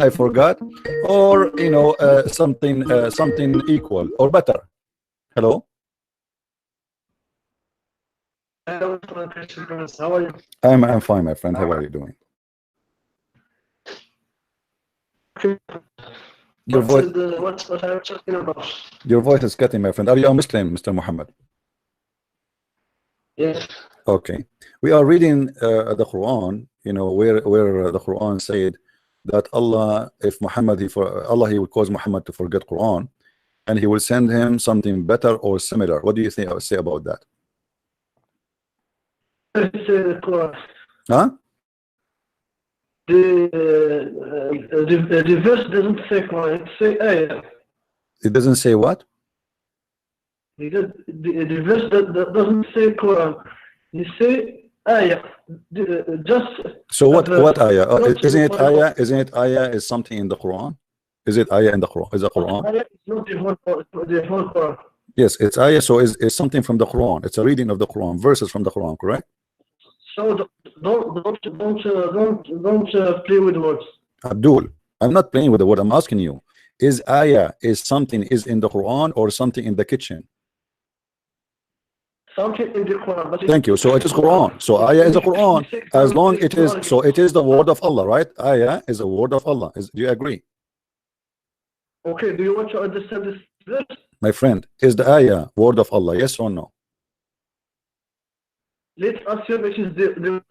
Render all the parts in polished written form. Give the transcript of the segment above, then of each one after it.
I forgot, or something equal or better. Hello. Hello, how are you? I'm fine, my friend. How are you doing? Your voice. What are you talking about? Your voice is cutting, my friend. Are you a Muslim, Mr. Muhammad? Yes. Okay. We are reading the Quran. Where the Quran said that Allah, if Muhammad, Allah, he will cause Muhammad to forget Quran, and he will send him something better or similar. What do you think? Say about that? Huh? The verse doesn't say Quran, it says ayah. It doesn't say what? The verse doesn't say Quran. It say ayah. Just so what ayah? Isn't it ayah? Isn't it ayah is something in the Quran? Is it ayah in the Quran? Is the Quran? Ayah is not the whole Quran. Yes, it's ayah. So it's something from the Quran. It's a reading of the Quran, verses from the Quran, correct? So don't play with words. Abdul, I'm not playing with the word. I'm asking you: is ayah is something is in the Quran or something in the kitchen? Something in the Quran. But thank you. So it is Quran. So ayah is the Quran. As long it is, so it is the word of Allah, right? Ayah is the word of Allah. Do you agree? Okay. Do you want to understand this verse? My friend, is the ayah word of Allah? Yes or no? Let's assume it is the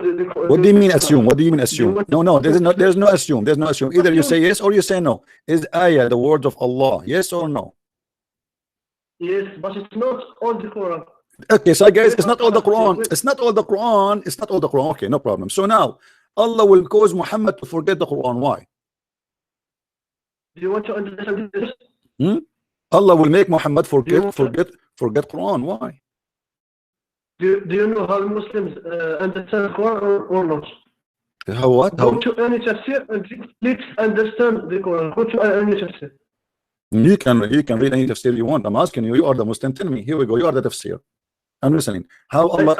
what do you mean assume? What do you mean assume? No, there's no assume. There's no assume. Either you say yes or you say no. Is ayah the word of Allah? Yes or no? Yes, but it's not all the Quran. Okay, so guys, it's not all the Quran. It's not all the Quran. It's not all the Quran. Okay, no problem. So now Allah will cause Muhammad to forget the Quran. Why? Do you want to understand this? Allah will make Muhammad forget Quran. Why? Do you know how Muslims understand Quran or not? How what? Go to any tafsir and please understand the Quran. Go to any tafsir. You can read any tafsir you want. I'm asking you. You are the Muslim. Tell me. Here we go. You are the tafsir. I'm listening. How Allah?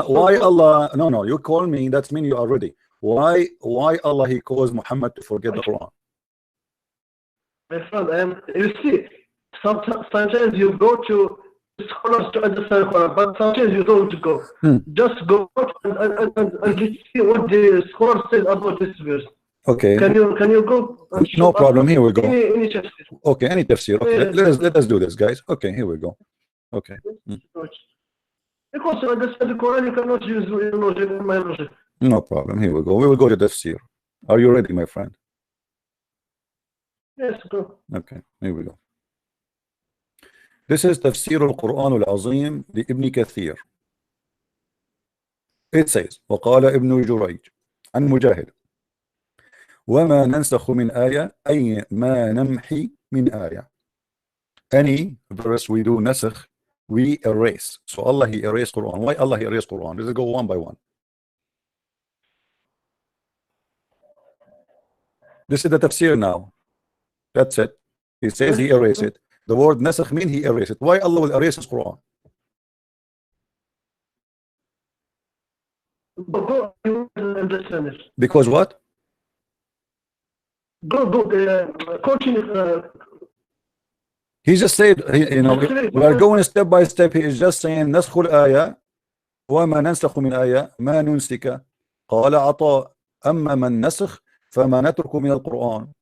Why Allah? No. You call me. That's mean you are ready. Why Allah he caused Muhammad to forget the Quran? My friend, you see, sometimes you go to scholars to understand Quran, but sometimes you don't go. Just go and see what the scholar says about this verse. Okay. Can you go? No problem. Here we go. Any tafsir. Okay, any tafsir. Okay, let us do this, guys. Okay, here we go. Okay. Because to understand the Quran, you cannot use your logic or my logic. No problem. Here we go. We will go to tafsir. Are you ready, my friend? Yes, go. Okay, here we go. This is Tafsir al-Quran al-Azim لابن كثير. It says, وقال ابن جريج عن مجاهد وما ننسخ من آية أي ما نمحي من آية. Any verse we do نسخ, we erase. So Allah he erased Quran. Why Allah he erased Quran? Let's go one by one. This is the tafsir now. That's it. He says he erased it. The word nasakh mean he erased it. Why Allah will erase his Quran? Go understand it. Because what? Go continue. He just said, we are going step by step. He is just saying نسخ الآية وما ننسخ من آية ما ننسك قال عطاء أما من نسخ فما نترك من القرآن.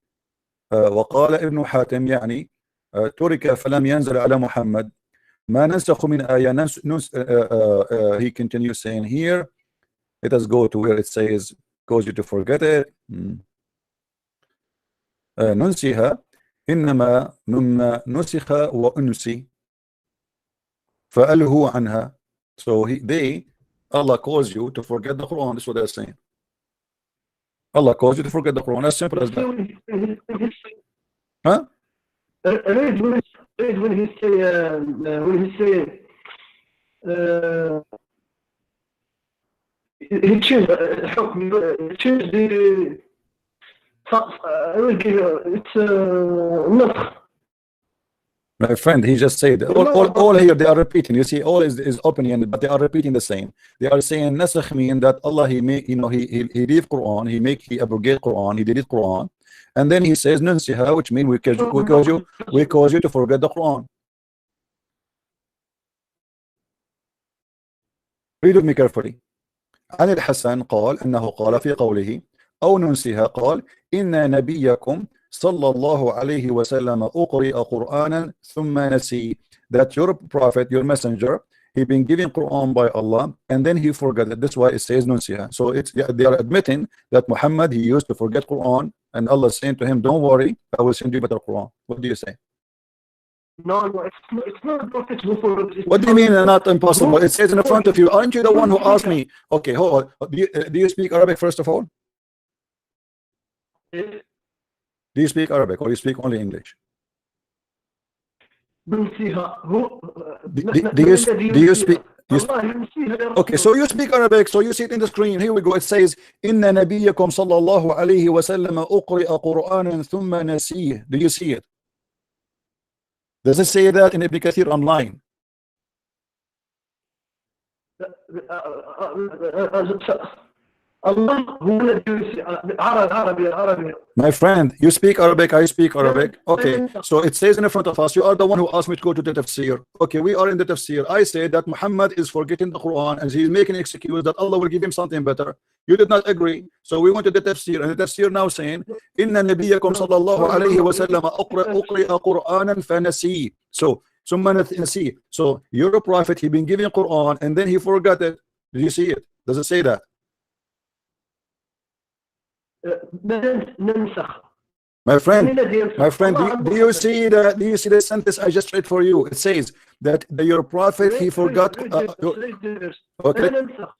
وقال ابن حاتم يعني ترك فلم ينزل على محمد ما ننسخ من آية. He continues saying here, let us go to where it says cause you to forget it. ننسيها إنما نسخ وأنسي فألهوا عنها. So Allah calls you to forget the Quran. That's what they're saying. Allah calls you to forget the Quran. As simple as that. Huh? Read when he say he changed the I will give you it's not. My friend, he just said all here they are repeating. You see, all is opinion, but they are repeating the same. They are saying nasakh mean that Allah he make he leave Quran, he abrogate Quran, he delete Quran, and then he says nunsiha, which means we cause you to forget the Quran. read with me carefully. عن الحسن قال أنه قال في قوله أو ننسها قال إن نبيكم صلى الله عليه وسلم أقرئ قرآنا ثم نسي, that your prophet, your messenger, he been given Quran by Allah and then he forgot it. That's why it says nunsiha. So it's, they are admitting that Muhammad, he used to forget Quran, and Allah is saying to him, don't worry, I will send you better Quran. What do you say? No, it's not a prophet who forgot. What do you mean not impossible? It says in front of you. Aren't you the one who asked me? Okay, hold on. Do you speak Arabic first of all? Do you speak Arabic or you speak only English? Do you speak? Okay, so you speak Arabic, so you see it in the screen. Here we go. It says, "Inna nabiyyakum sallallahu alayhi wa sallam uqri'a Qur'anan thumma nasih." Do you see it? Does it say that in Ibn Kathir online? My friend, you speak Arabic, I speak Arabic. Okay, so it says in front of us, you are the one who asked me to go to the tafsir. Okay, we are in the tafsir. I say that Muhammad is forgetting the Quran and he's making an excuse that Allah will give him something better. You did not agree. So we went to the tafsir, and the tafsir now saying, Inna nabiyyakum sallallahu alayhi wa sallam uqri'a Qur'anan fanasi. So your prophet, he been giving Quran and then he forgot it. Did you see it? Does it say that? My friend, do you see the sentence I just read for you? It says that your prophet, he forgot. Okay,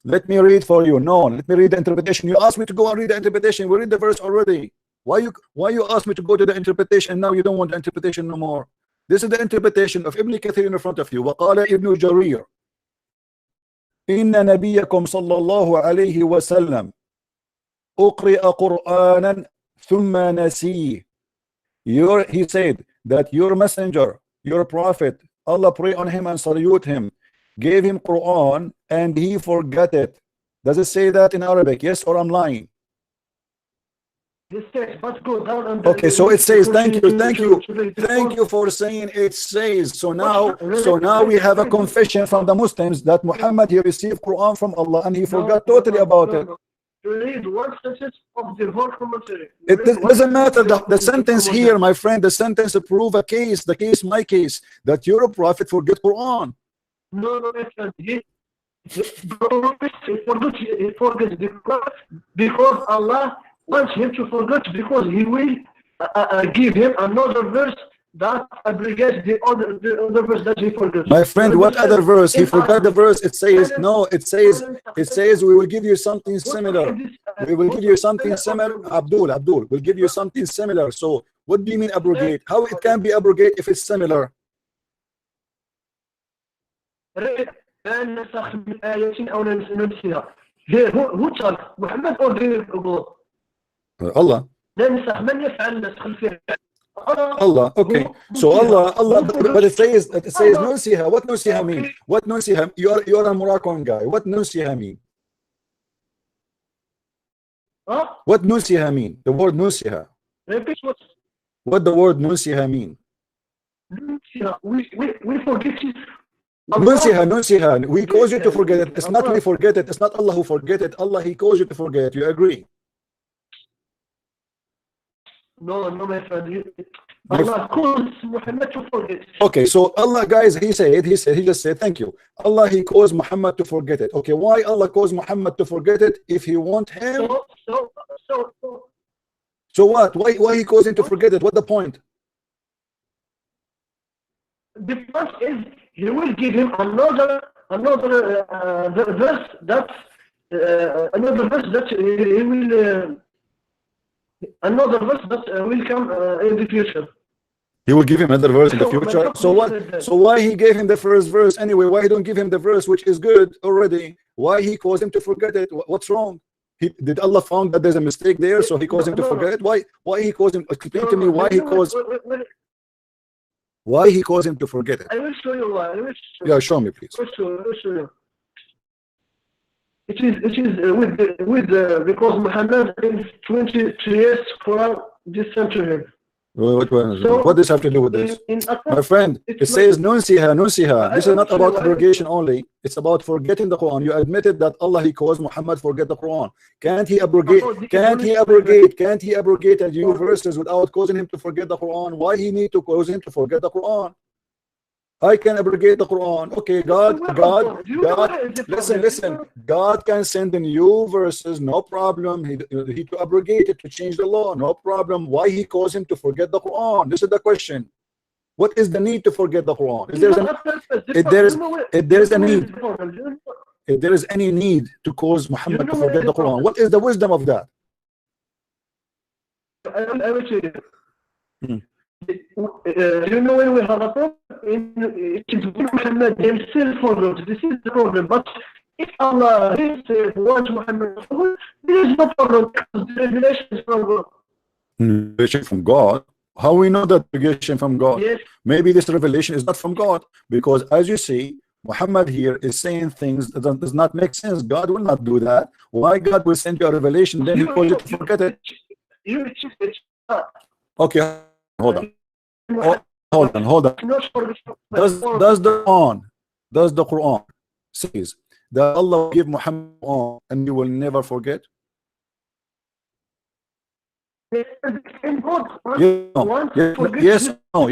let me read for you. No, let me read the interpretation. You asked me to go and read the interpretation. We read the verse already. Why you asked me to go to the interpretation? Now you don't want the interpretation no more. This is the interpretation of Ibn Kathir in front of you. وقال ابن جرير إن نبيكم صلى الله عليه وسلم أقرئ قرآنا ثم نسيه. He said that your messenger, your prophet, Allah pray on him and salute him, gave him Quran and he forgot it. Does it say that in Arabic? Yes, or I'm lying? Okay, so it says, thank you for saying it says. So now we have a confession from the Muslims that Muhammad, he received Quran from Allah and he forgot totally about it. Read one sentence of the whole commentary. It doesn't matter the sentence here, my friend. The sentence prove a case, my case, that your prophet forget Quran. No, my friend. He forgets the Quran because Allah wants him to forget, because he will give him another verse that abrogates the other verse that he forgot. My friend, what other verse? He forgot the verse. It says no. It says we will give you something similar. We will give you something similar. Abdul, we'll give you something similar. So what do you mean abrogate? How it can be abrogate if it's similar? Who told Muhammad or Allah? Allah. Okay, so Allah, but it says nunsiha. What nunsiha mean? What nunsiha? You're a Moroccan guy. What nunsiha mean? What nunsiha mean? The word nunsiha. What the word nunsiha mean? We forget it. Nunsiha. We cause you to forget it. It's not we forget it. It's not Allah who forget it. Allah, he caused you to forget it. You agree? No, my friend. Allah caused Muhammad to forget. Okay, so Allah, guys, he just said, thank you. Allah, he caused Muhammad to forget it. Okay, why Allah caused Muhammad to forget it if he want him? So what? Why he caused him to forget it? What the point? The point is he will give him another verse that he will. Another verse that will come in the future. He will give him another verse in the future. So what? So why he gave him the first verse anyway? Why he don't give him the verse which is good already? Why he caused him to forget it? What's wrong? Did Allah found that there's a mistake there, so he caused him to forget it? Why he caused him? Explain to me why he caused. Why he caused him to forget it? I will show you why. Yeah, show me, please. I will show you. It is because Muhammad in 23 years Quran Just sent to him. What So, does this have to do with this? My friend, it it's says nunsiha, nunsiha. I This is not actually- about abrogation only. It's about forgetting the Quran. You admitted that Allah, he caused Muhammad forget the Quran. Can't he abrogate? Can't he abrogate? Can't he abrogate a few verses without causing him to forget the Quran? Why he need to cause him to forget the Quran? I can abrogate the Quran. Okay, God, listen. God can send in new verses, no problem. He to abrogate it, to change the law, no problem. Why he caused him to forget the Quran? This is the question. What is the need to forget the Quran? If there is any need to cause Muhammad to forget the Quran, what is the wisdom of that? I will tell you. You know, when we have a problem, it is Muhammad himself forgot. This is the problem. But if Allah himself wants Muhammad to forget, there is no problem. The revelation is from God. Revelation from God? How we know that revelation from God? Yes. Maybe this revelation is not from God, because as you see, Muhammad here is saying things that does not make sense. God will not do that. Why God will send you a revelation, then he calls you to forget it? Okay, hold on. Hold on. Does the Quran says that Allah will give Muhammad Quran and you will never forget? Yes, no.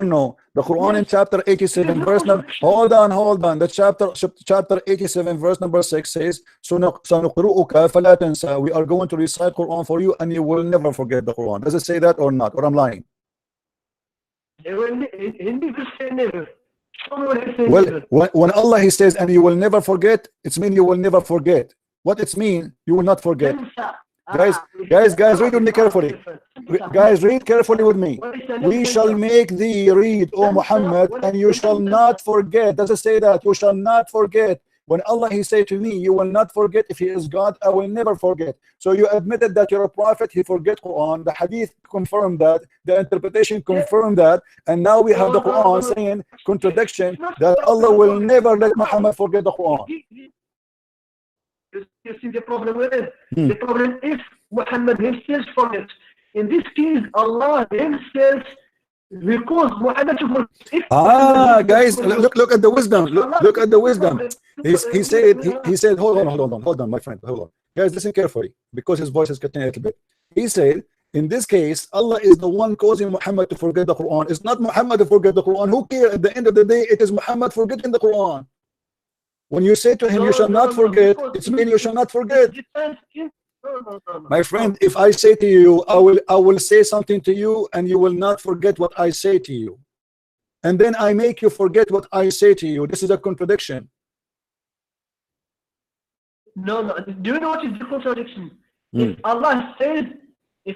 No, the Quran in chapter 87 verse number, hold on, the chapter 87 verse number 6 says, سَنُقْرُؤُكَ فَلَا تَنْسَى. We are going to recite Quran for you and you will never forget the Quran. Does it say that or not, or I'm lying? Well, when Allah he says and you will never forget, it's mean you will never forget. What it's mean, you will not forget. Guys, read with me carefully. Guys, read carefully with me. We shall make thee read, O Muhammad, and you shall not forget. Does it say that? You shall not forget. When Allah he said to me, you will not forget. If he is God, I will never forget. So you admitted that you're a prophet, he forget Quran. The hadith confirmed that, the interpretation confirmed that, and now we have the Quran saying contradiction that Allah will never let Muhammad forget the Quran. You see the problem with it? The problem is Muhammad himself forgets. In this case, Allah himself will cause Muhammad to forget. Guys, look at the wisdom. Look at the wisdom. He said, hold on, my friend, hold on. Guys, listen carefully, because his voice is cutting a little bit. He said, in this case, Allah is the one causing Muhammad to forget the Quran. It's not Muhammad to forget the Quran. Who cares? At the end of the day, it is Muhammad forgetting the Quran. When you say to him, you shall not forget, it's mean you shall not forget. My friend, if I say to you, I will say something to you and you will not forget what I say to you. And then I make you forget what I say to you. This is a contradiction. No. Do you know what is the contradiction? If Allah says, the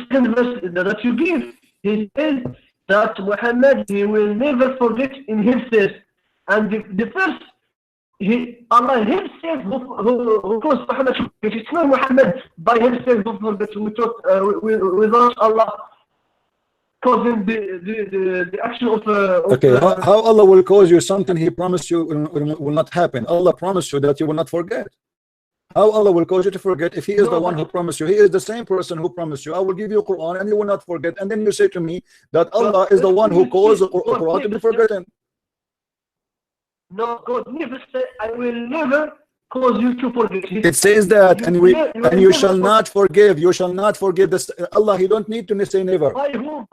second verse that you give, he says that Muhammad, he will never forget in himself. And the first, Allah himself who caused Muhammad to forget. It's not Muhammad by himself who forgets without Allah causing the action of okay, how Allah will cause you something he promised you will not happen? Allah promised you that you will not forget. How Allah will cause you to forget if he is the one who promised you? He is the same person who promised you, I will give you Quran and you will not forget. And then you say to me that Allah is the one who caused the Quran to be forgotten. No, God never said, I will never cause you to forget. It says that, and you shall not forgive. You shall not forgive this. Allah, he don't need to say never. By whom?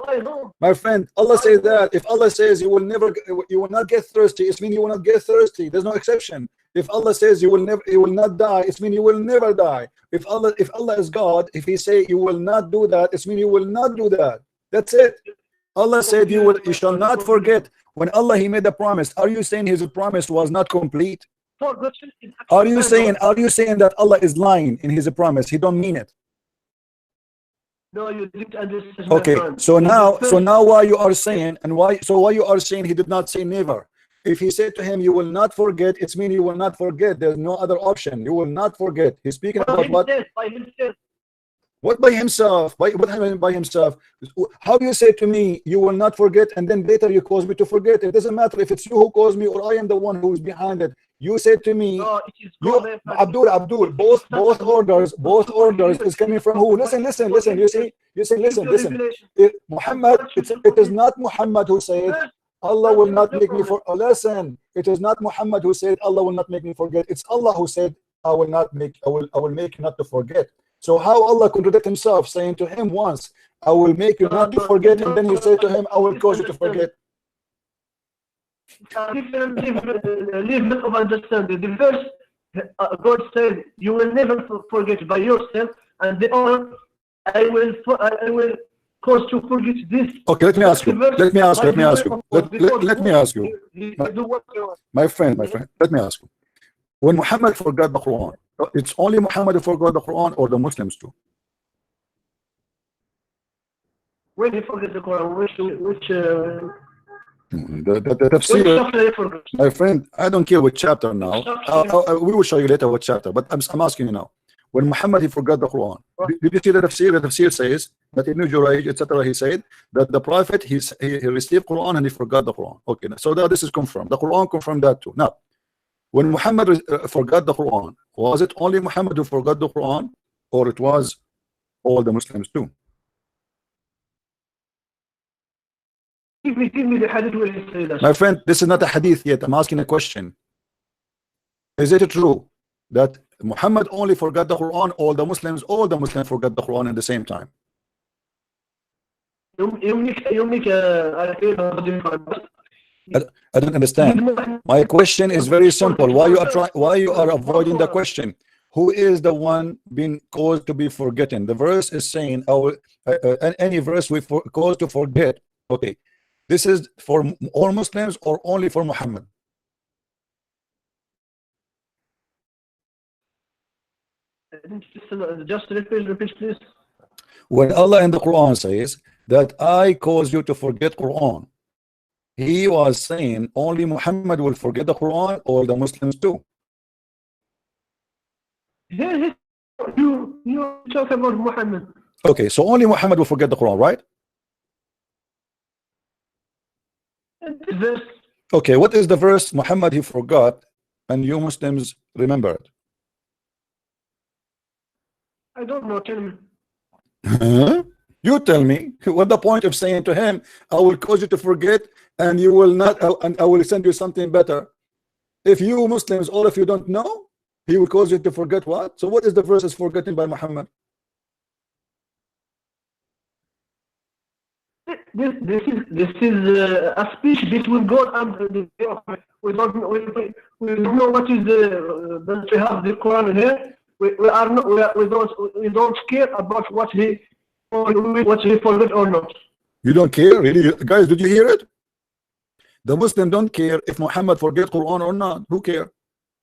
My friend, Allah says that. If Allah says you will not get thirsty, it means you will not get thirsty. There's no exception. If Allah says you will not die, it means you will never die. If Allah is God, if he say you will not do that, it means you will not do that. That's it. Allah said you shall not forget. When Allah he made a promise, are you saying his promise was not complete? Are you saying that Allah is lying in his promise? He don't mean it. No, you didn't understand. Okay, so now why you are saying why you are saying he did not say never? If he said to him you will not forget, it's mean you will not forget. There's no other option. You will not forget. He's speaking about what? By himself. What by himself? What by himself? How do you say to me you will not forget and then later you cause me to forget? It doesn't matter if it's you who caused me or I am the one who is behind it. You said to me, No, it is you, God. Abdul, both orders is coming from who? Listen. You see, listen. Muhammad, it is not Muhammad who said, Allah will not make me for. Listen, it is not Muhammad who said Allah will not make me forget. It's Allah who said I will make you not to forget. So how Allah contradict himself, saying to him once, I will make you not to forget, and then he said to him, I will cause you to forget. Different of understanding. The first, God said, you will never forget by yourself, and the other, I will cause to forget this. Okay, let me ask you. My friend, let me ask you. When Muhammad forgot the Quran, it's only Muhammad who forgot the Quran, or the Muslims too? When he forgot the Quran, which the tafsir, my friend, I don't care what chapter now. We will show you later what chapter, but I'm asking you now. When Muhammad he forgot the Quran, did you see the tafsir? The tafsir says that Ibn Jurayj, etc., he said that the Prophet he received Quran and he forgot the Quran. Okay, so that this is confirmed. The Quran confirmed that too. Now, when Muhammad forgot the Quran, was it only Muhammad who forgot the Quran, or it was all the Muslims too? Give me the hadith where he said that. My friend, this is not a hadith yet. I'm asking a question. Is it true that Muhammad only forgot the Quran, all the Muslims forgot the Quran at the same time? I don't understand. My question is very simple. Why you are avoiding the question? Who is the one being caused to be forgotten? The verse is saying, any verse we caused to forget. Okay, this is for all Muslims or only for Muhammad? Just repeat, please. When Allah in the Quran says that I cause you to forget Quran, he was saying only Muhammad will forget the Quran, or the Muslims too? You talk about Muhammad. Okay, so only Muhammad will forget the Quran, right? Okay, what is the verse Muhammad he forgot and you Muslims remembered? I don't know, tell me. You tell me. What's the point of saying to him, I will cause you to forget and you will not, and I will send you something better? If you Muslims, all of you don't know, he will cause you to forget what? So what is the verse is forgotten by Muhammad? This is a speech between God and the Prophet. We don't know what is that we have the Quran here. We don't care about what he forgot or not. You don't care, really, guys? Did you hear it? The Muslim don't care if Muhammad forget Quran or not. Who care?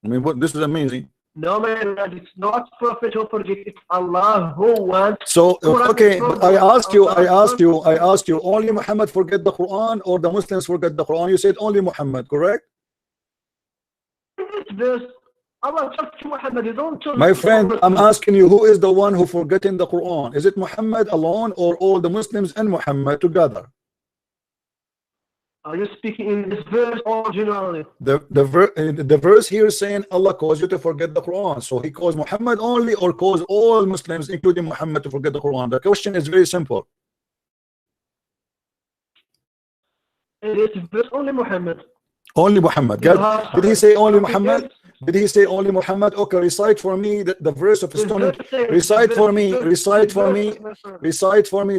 I mean, this is amazing. No, man, it's not Prophet who forget. It's Allah who wants. So okay, but I asked you, only Muhammad forget the Quran or the Muslims forget the Quran? You said only Muhammad, correct? Allah talks to Muhammad. You don't talk. My friend, I'm asking you, who is the one who forgetting the Quran? Is it Muhammad alone or all the Muslims and Muhammad together? Are you speaking in this verse or generally? The verse here is saying Allah caused you to forget the Quran. So he caused Muhammad only, or caused all Muslims, including Muhammad, to forget the Quran? The question is very simple. It is verse only Muhammad. Only Muhammad. God, did he say only Muhammad? Did he say only Muhammad? Okay, recite for me the verse of stoning. Recite for me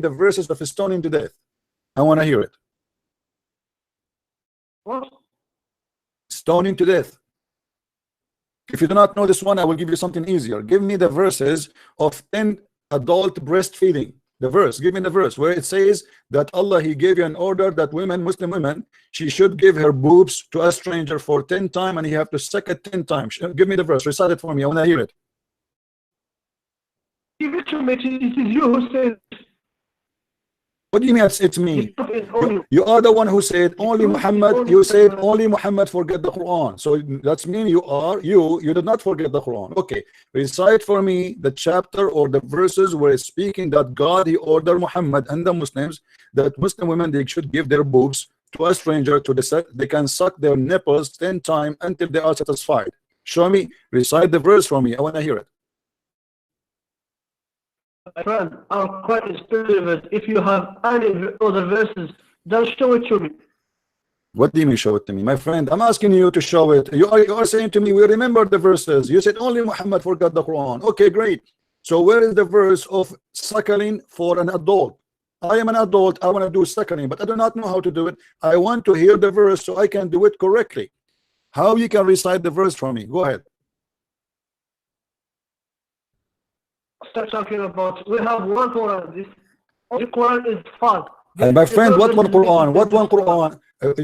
the verses of stoning to death. I want to hear it. What? Stoning to death. If you do not know this one, I will give you something easier. Give me the verses of 10 adult breastfeeding. The verse, give me the verse where it says that Allah, he gave you an order that Muslim women, she should give her boobs to a stranger for 10 times, and you have to suck it 10 times. Give me the verse, recite it for me. I want to hear it. Give it to me. It is you who said. What do you mean it's me? You are the one who said only Muhammad. You said only Muhammad forget the Quran. So that's mean you did not forget the Quran. Okay, recite for me the chapter or the verses where it's speaking that God he ordered Muhammad and the Muslims that Muslim women they should give their boobs to a stranger to the set, they can suck their nipples 10 times until they are satisfied. Show me, recite the verse for me. I want to hear it. My friend, I'm quite experienced. If you have any other verses, then show it to me. What do you mean show it to me? My friend, I'm asking you to show it. You are saying to me, we remember the verses. You said only Muhammad forgot the Quran. Okay, great. So where is the verse of suckling for an adult? I am an adult. I want to do suckling, but I do not know how to do it. I want to hear the verse so I can do it correctly. How you can recite the verse for me? Go ahead. Start talking about, we have one Quran. This Quran is false. And my friend, what one Quran? What one Quran?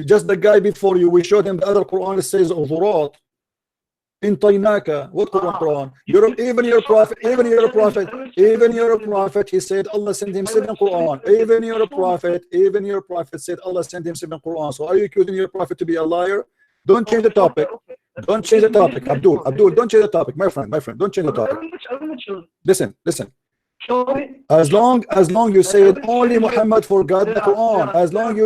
Just the guy before you, we showed him the other Quran. It says Uzurat. In Tainaka, what Quran? Even your prophet, he said Allah sent him 7 Quran. Even your prophet said Allah sent him 7 Quran. So are you accusing your prophet to be a liar? Don't change the topic. Don't change the topic. Abdul, don't change the topic. My friend, don't change the topic. Listen. As long you said only Muhammad forgot the Quran, as long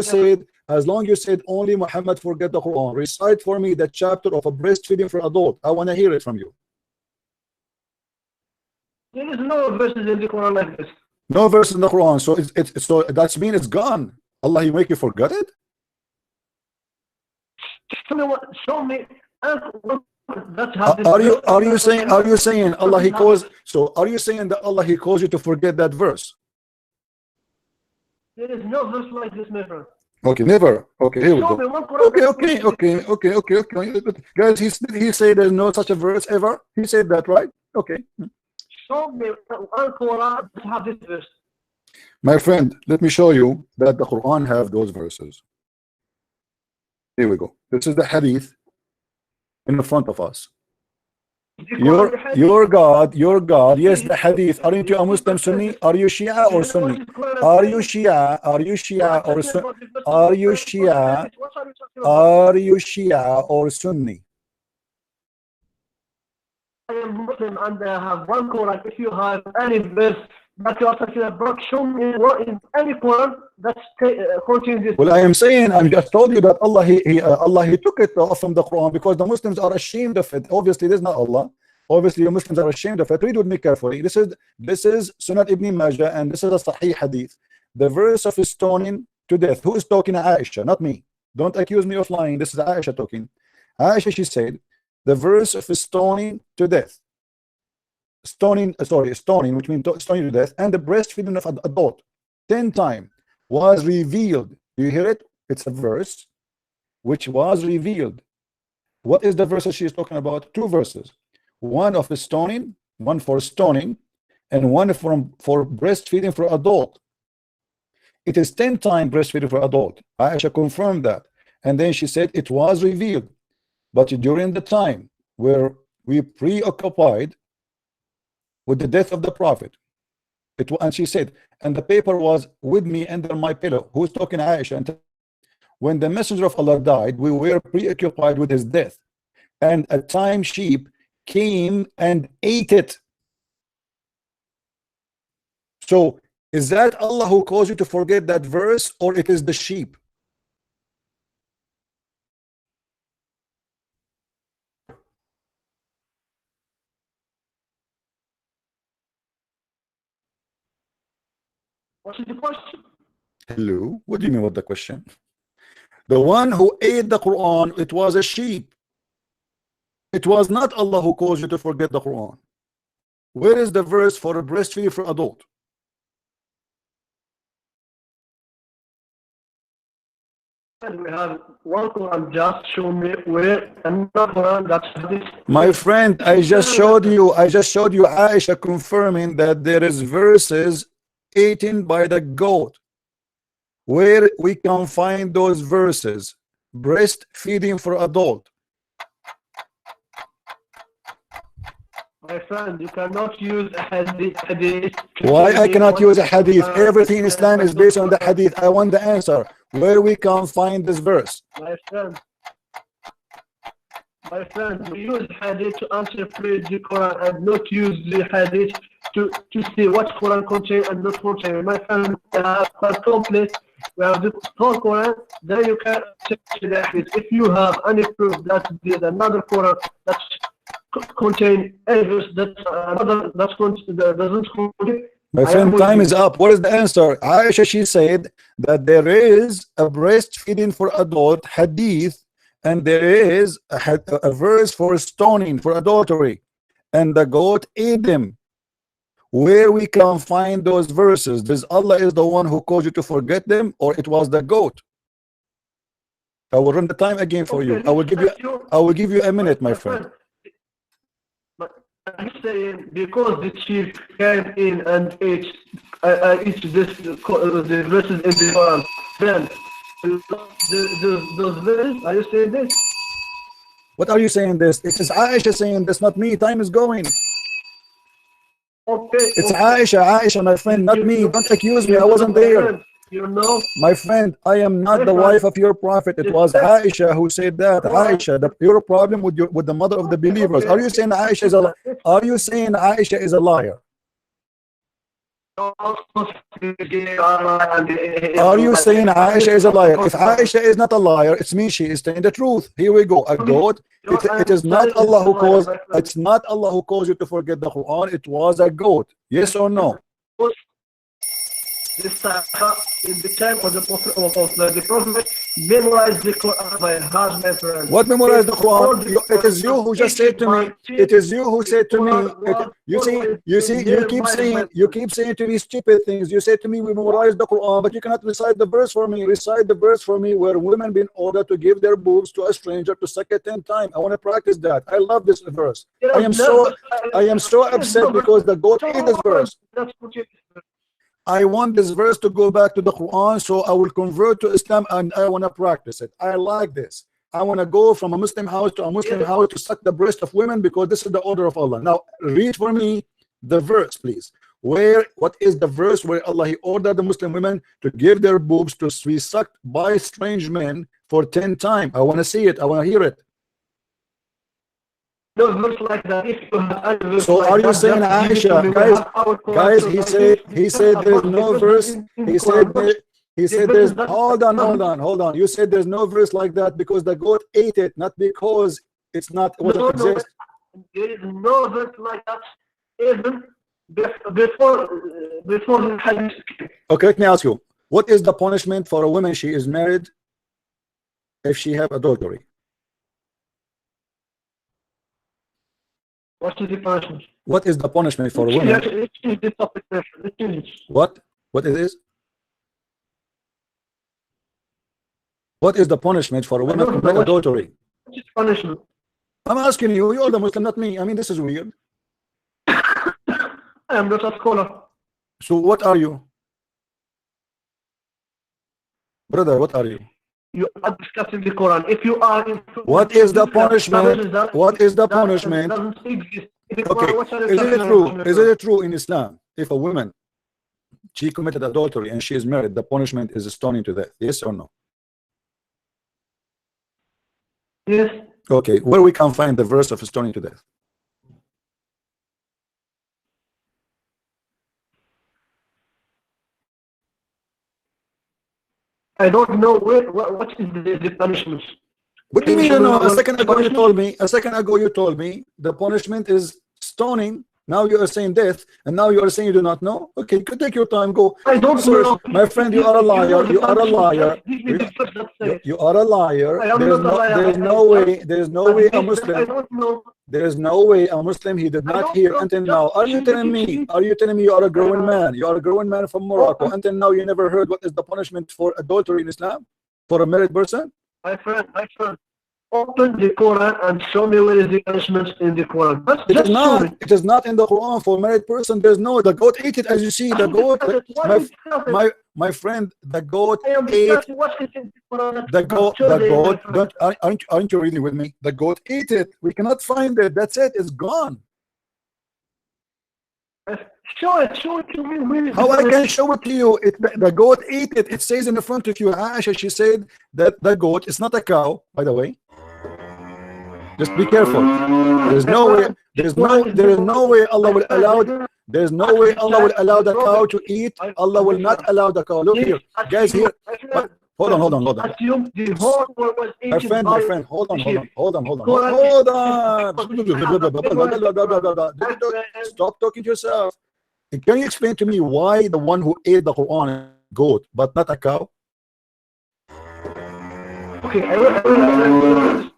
you said only Muhammad forgot the Quran, recite for me the chapter of a breastfeeding for adult. I want to hear it from you. There is no verses in the Quran like this. No verse in the Quran, so so that means it's gone. Allah, you make you forget it? Show me. Are you saying Allah he calls? So are you saying that Allah he calls you to forget that verse? There is no verse like this, my friend. Okay, never. Okay, here we go. Okay. Guys, he said there's no such a verse ever. He said that, right? Okay. Show me one Quran that have this verse. My friend, let me show you that the Quran have those verses. Here we go. This is the hadith in the front of us. Your God, yes, the hadith. Aren't you a Muslim Sunni? Are you Shia or Sunni? Are you Shia or Sunni? Are you Shia or Sunni? I am Muslim and I have one Quran. If you have any verse that you are talking about, show me what in any Quran that contains this. Well, I am saying, I just told you that Allah he took it from the Quran because the Muslims are ashamed of it. Obviously, this is not Allah. Obviously, the Muslims are ashamed of it. Read with me carefully. This is Sunan Ibn Majah, and this is a Sahih Hadith. The verse of stoning to death. Who is talking? Aisha, not me. Don't accuse me of lying. This is Aisha talking. Aisha, she said, the verse of stoning to death. Stoning, which means stoning to death, and the breastfeeding of an adult 10 times was revealed. You hear it? It's a verse which was revealed. What is the verse that she is talking about? 2 verses. One of the stoning, one for stoning, and one for breastfeeding for adult. It is 10 times breastfeeding for adult. Aisha confirmed that. And then she said it was revealed. But during the time where we preoccupied with the death of the Prophet, and she said, and the paper was with me under my pillow. Who's talking? Aisha. And when the messenger of Allah died, we were preoccupied with his death, and a tame sheep came and ate it. So is that Allah who caused you to forget that verse, or it is the sheep? What is the question? Hello, what do you mean what the question? The one who ate the Quran, it was a sheep. It was not Allah who caused you to forget the Quran. Where is the verse for a breastfeeding for adult? We have one Quran. Just show me where another Quran that's this. My friend, I just showed you Aisha confirming that there is verses eaten by the goat. Where we can find those verses? Breastfeeding for adult. My friend, you cannot use a hadith. Why I cannot use a hadith? Everything in Islam is based on the hadith. I want the answer. Where we can find this verse? My friend, we use hadith to interpret the Quran and not use the hadith to see what Quran contains and not contain. My friend, complete we have the whole Quran, then you can check the hadith. If you have any proof that there's another Quran that contain any verse that doesn't contain. My friend, time is up. What is the answer? Aisha, she said that there is a breastfeeding for adult hadith, and there is a verse for stoning for adultery, and the goat ate them. Where we can find those verses? Does Allah is the one who caused you to forget them, or it was the goat? I will run the time again for you. I will give you a minute, my friend. I'm saying because the sheep came in and ate this the verses in the Quran, then those verses, are you saying this? What are you saying this? It is Aisha saying this, not me. Time is going. Okay. It's Aisha, my friend, not me. Don't accuse me. I wasn't there. You know, my friend, I am not the wife of your prophet. It was Aisha who said that. Aisha, your problem with the mother of the believers. Are you saying Aisha is a liar? Are you saying Aisha is a liar? If Aisha is not a liar, it's me. She is saying the truth. Here we go. A goat. It is not Allah who caused. It's not Allah who caused you to forget the Quran. It was a goat. Yes or no? In the time of the Prophet, memorized the Quran by heart, my friend. What memorized the Quran? It is you who just said to me. It is you who said to me. You keep saying to me stupid things. You say to me, we memorized the Quran, but you cannot recite the verse for me. Recite the verse for me where women been ordered to give their boobs to a stranger to suck it 10 times. I want to practice that. I love this verse. I am so upset because the goat ate this verse. I want this verse to go back to the Quran, so I will convert to Islam and I want to practice it. I like this. I want to go from a Muslim house to a Muslim house to suck the breast of women because this is the order of Allah. Now, read for me the verse, please. What is the verse where Allah He ordered the Muslim women to give their boobs to be sucked by strange men for 10 times? I want to see it. I want to hear it. No verse like that. If you have any verse so like are you that, saying Aisha, guys, he said there's no verse. He said there's hold on. You said there's no verse like that because the goat ate it, not because it doesn't exist. There is no verse like that even before the hadith. Okay, let me ask you, what is the punishment for a woman she is married if she have adultery? What is the punishment? What is the punishment for a woman? What is this? What is the punishment for a woman who commit adultery? What is punishment? I'm asking you. You're the Muslim, not me. I mean, this is weird. I am not a scholar. So what are you? Brother, what are you? You are discussing the Quran. If you are in, what is the punishment? What is the punishment? Okay, is it true in Islam if a woman she committed adultery and she is married, the punishment is stoning to death? Yes or no? Yes. Okay, where we can find the verse of stoning to death? I don't know what is the punishment. What do you mean? No, a second ago you told me the punishment is stoning. Now you are saying death, and now you are saying you do not know. Okay, you can take your time. Go. I don't know. My friend, you are a liar. You are a liar. You are a liar. There's no way a Muslim. I don't know. There is no way a Muslim he did not hear until now. Are you telling me? Are you telling me you are a growing man? You are a growing man from Morocco. Until now, you never heard what is the punishment for adultery in Islam for a married person? My friend, open the Quran and show me where is the punishment in the Quran. It is not in the Quran for a married person. There's no. The goat ate it, as you see. The goat, my friend, the goat ate. The goat. Aren't you reading with me? The goat ate it. We cannot find it. That's it. It's gone. Show it to me. How I can show it to you? The goat ate it. It says in the front of you. Aisha, she said that the goat is not a cow, by the way. Just be careful. There's no way. there is no way Allah will allow. There's no way Allah will allow the cow to eat. Allah will not allow the cow. Look here, guys. Here, hold on. Assume the whole world was My friend, hold on. Stop talking to yourself. Can you explain to me why the one who ate the Quran is a goat but not a cow? Okay, I will.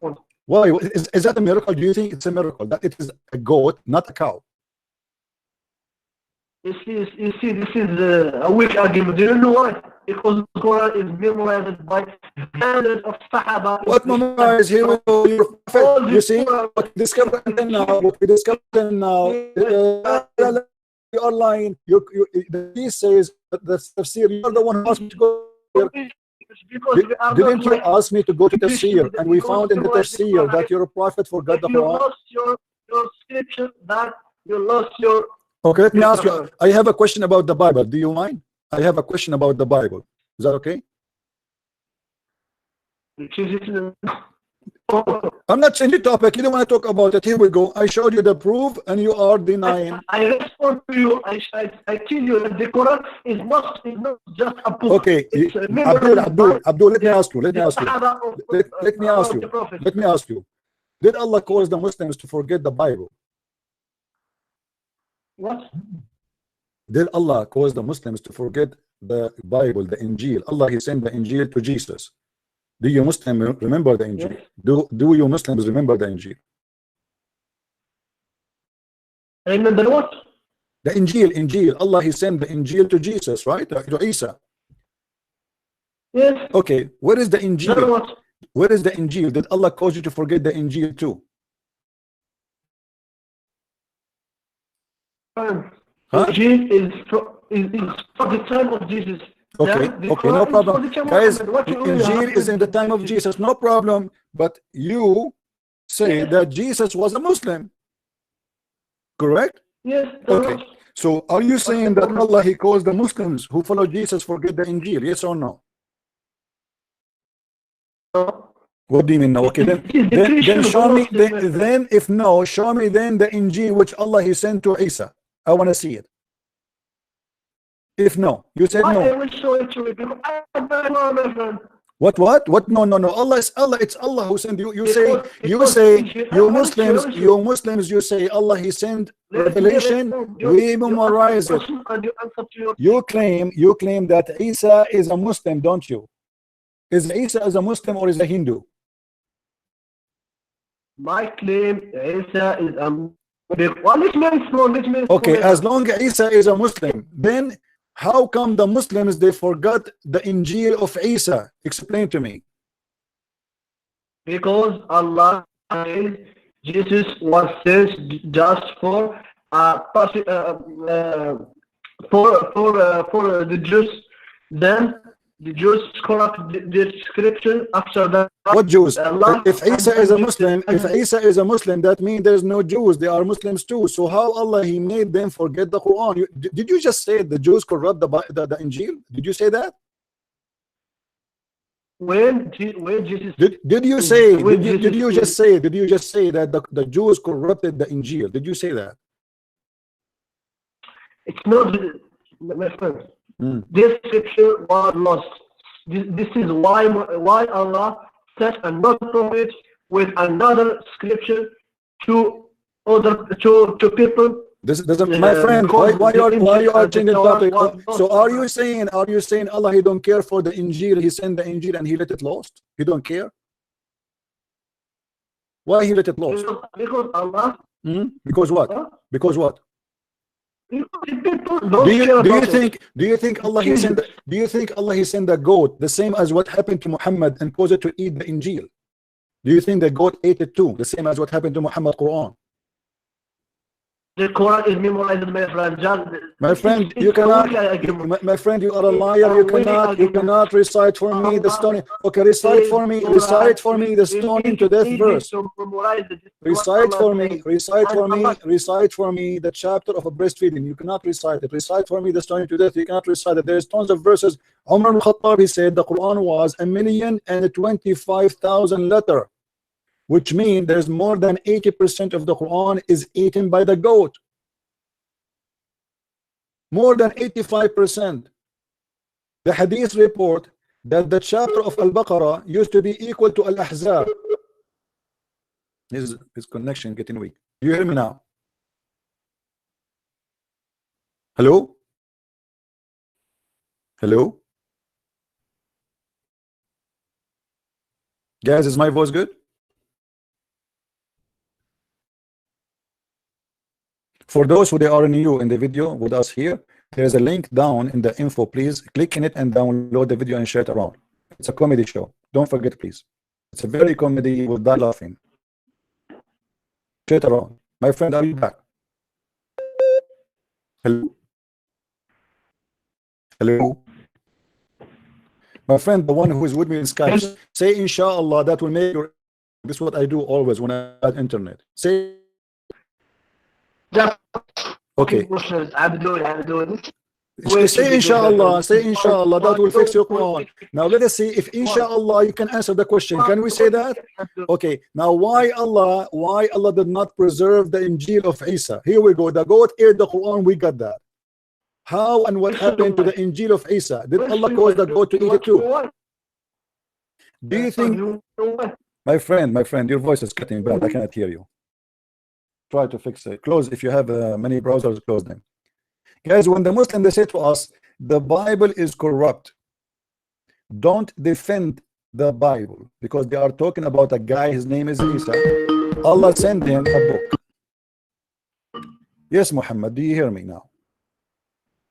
Why? Is that a miracle? Do you think it's a miracle that it is a goat, not a cow? You see, this is a weak argument. Do you know why? Because the Quran is memorized by hundreds of Sahaba. What memorized? Here we go. You see, what we discovered now. You are lying. He says that the tafsir. You're the one who asked me to go here. Didn't you ask me to go to tafsir? And we found in the tafsir that your prophet forgot the Quran. You lost your scripture. That you lost your. Okay, let me ask you. I have a question about the Bible. Do you mind? I have a question about the Bible. Is that okay? I'm not changing the topic. You don't want to talk about it. Here we go. I showed you the proof, and you are denying. I respond to you. I tell you that the Quran is not just a book. Okay, Abdul. Let me ask you. Let me ask you. Did Allah cause the Muslims to forget the Bible? What? Did Allah cause the Muslims to forget the Bible, the Injil? Allah, He sent the Injil to Jesus. Do you Muslims remember the Injil? Yes. Do you Muslims remember the Injil? Remember what? The Injil. Allah, He sent the Injil to Jesus, right? To Isa. Yes. Okay, where is the Injil? No, what? Where is the Injil? Did Allah cause you to forget the Injil too? Injil is for the time of Jesus. Okay, no problem. Guys, Injil is in the time of Jesus, no problem. But you say that Jesus was a Muslim, correct? Yes. Okay. So are you saying that Allah, He caused the Muslims who follow Jesus forget the Injil? Yes or no? No. What do you mean no? Okay, then show me. Then if no, show me then the Injil which Allah He sent to Isa. I want to see it. If no, you said no. I will show it to you because I am my friend. What? No. Allah is Allah. It's Allah who sent you. You say you Muslims. You say Allah He sent revelation. We memorize it. You claim that Isa is a Muslim, don't you? Is Isa a Muslim or is a Hindu? My claim Isa is a Muslim. Well, let me okay, as long as Isa is a Muslim, then how come the Muslims they forgot the Injil of Isa? Explain to me. Because Allah says Jesus was sent just for the Jews. Then the Jews corrupt the scripture after that. What Jews? If Isa is a Muslim, that means there's no Jews. They are Muslims too. So how Allah He made them forget the Quran? Did you just say the Jews corrupt the Injil? Did you say that? When Jesus did you say? Did you just say that the Jews corrupted the Injil? Did you say that? It's not, my friend. This scripture was lost. This is why Allah sent another prophet with another scripture to people. My friend, why you are changing the topic? So are you saying Allah He don't care for the Injil? He sent the Injil and He let it lost. He don't care. Why He let it lost? Because Allah. Because what? Huh? Because what? Do you think Allah He sent? Do you think Allah He sent the goat the same as what happened to Muhammad and caused it to eat the Injil? Do you think the goat ate it too, the same as what happened to Muhammad Quran? The Quran is memorized, my friend. My friend, you cannot. My friend, you are a liar. You cannot recite for me the stoning. Okay, recite for me the stoning to death verse. Recite for me the chapter of a breastfeeding. You cannot recite it. Recite for me the stoning to death. You cannot recite it. There's tons of verses. Umar al-Khattab, he said the Quran was 1,025,000 letters. which means there's more than 80% of the Quran is eaten by the goat. More than 85%. The hadith report that the chapter of Al-Baqarah used to be equal to Al-Ahzab. His connection getting weak. Do you hear me now? Hello? Hello? Guys, is my voice good? For those who they are new in the video with us here, there is a link down in the info. Please click in it and download the video and share it around. It's a comedy show. Don't forget, please. It's a very comedy with that laughing. Share it around. My friend, are you back? Hello? Hello? My friend, the one who is with me in Skype, say inshallah, that will make your... This is what I do always when I have internet. Say... Okay. Say inshallah, that will fix your Quran. Now let us see if inshallah you can answer the question. Can we say that? Okay. Now why Allah did not preserve the Injil of Isa? Here we go. The goat ate the Quran, we got that. How and what happened to the Injil of Isa? Did Allah cause the goat to eat it too? Do you think, my friend, your voice is cutting bad. I cannot hear you. Try to fix it. Close, if you have many browsers, close them. Guys, when the Muslim they say to us the Bible is corrupt, don't defend the Bible, because they are talking about a guy, his name is Isa. Allah sent him a book. Yes, Muhammad, do you hear me now?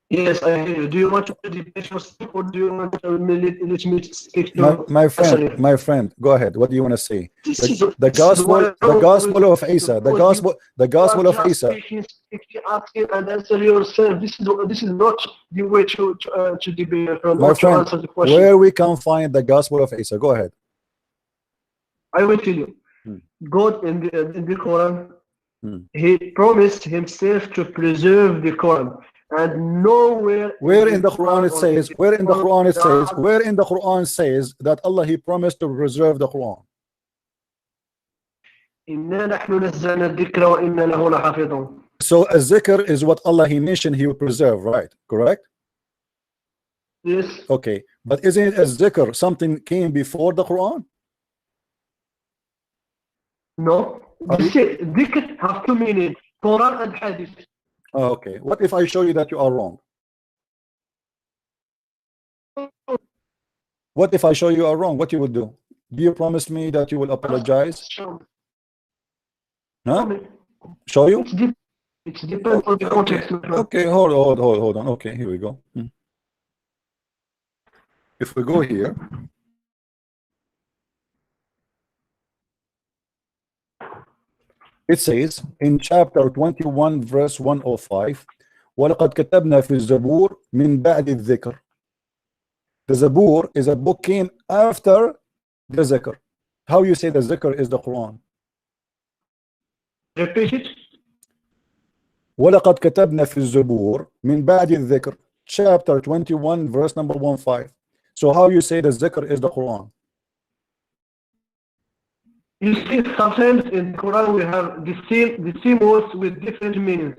Yes, I hear you. Do you want to debate yourself, or do you want to let me speak to my friend, go ahead. What do you want to say? The gospel of Isa, the gospel of Isa. Ask it and answer yourself. This is not the way to debate. My friend, where we can find the gospel of Isa? Go ahead. I will tell you. God in the Quran, He promised Himself to preserve the Quran. And nowhere where in the Quran it says, where in the Quran says that Allah He promised to preserve the Quran. So a zikr is what Allah He mentioned He will preserve, right? Correct? Yes. Okay, but isn't it a zikr something came before the Quran? No. Zikr have two meanings, Quran and Hadith. Oh, okay. What if I show you that you are wrong? What if I show you are wrong? What you will do? Do you promise me that you will apologize? Huh? Show you? It depends on the context. Okay, hold on. Okay, here we go. If we go here, it says in chapter 21 verse 105, وَلَقَدْ كَتَبْنَا فِي الزَّبُورِ مِنْ بَعْدِ الذِّكْرِ. The Zabur is a book came after the Zikr. How you say the Zikr is the Quran? Repeat it. وَلَقَدْ كَتَبْنَا فِي الزَّبُورِ مِنْ بَعْدِ الذِّكْرِ. Chapter 21 verse number 15. So how you say the Zikr is the Quran? You see, sometimes in the Quran we have the same words with different meanings.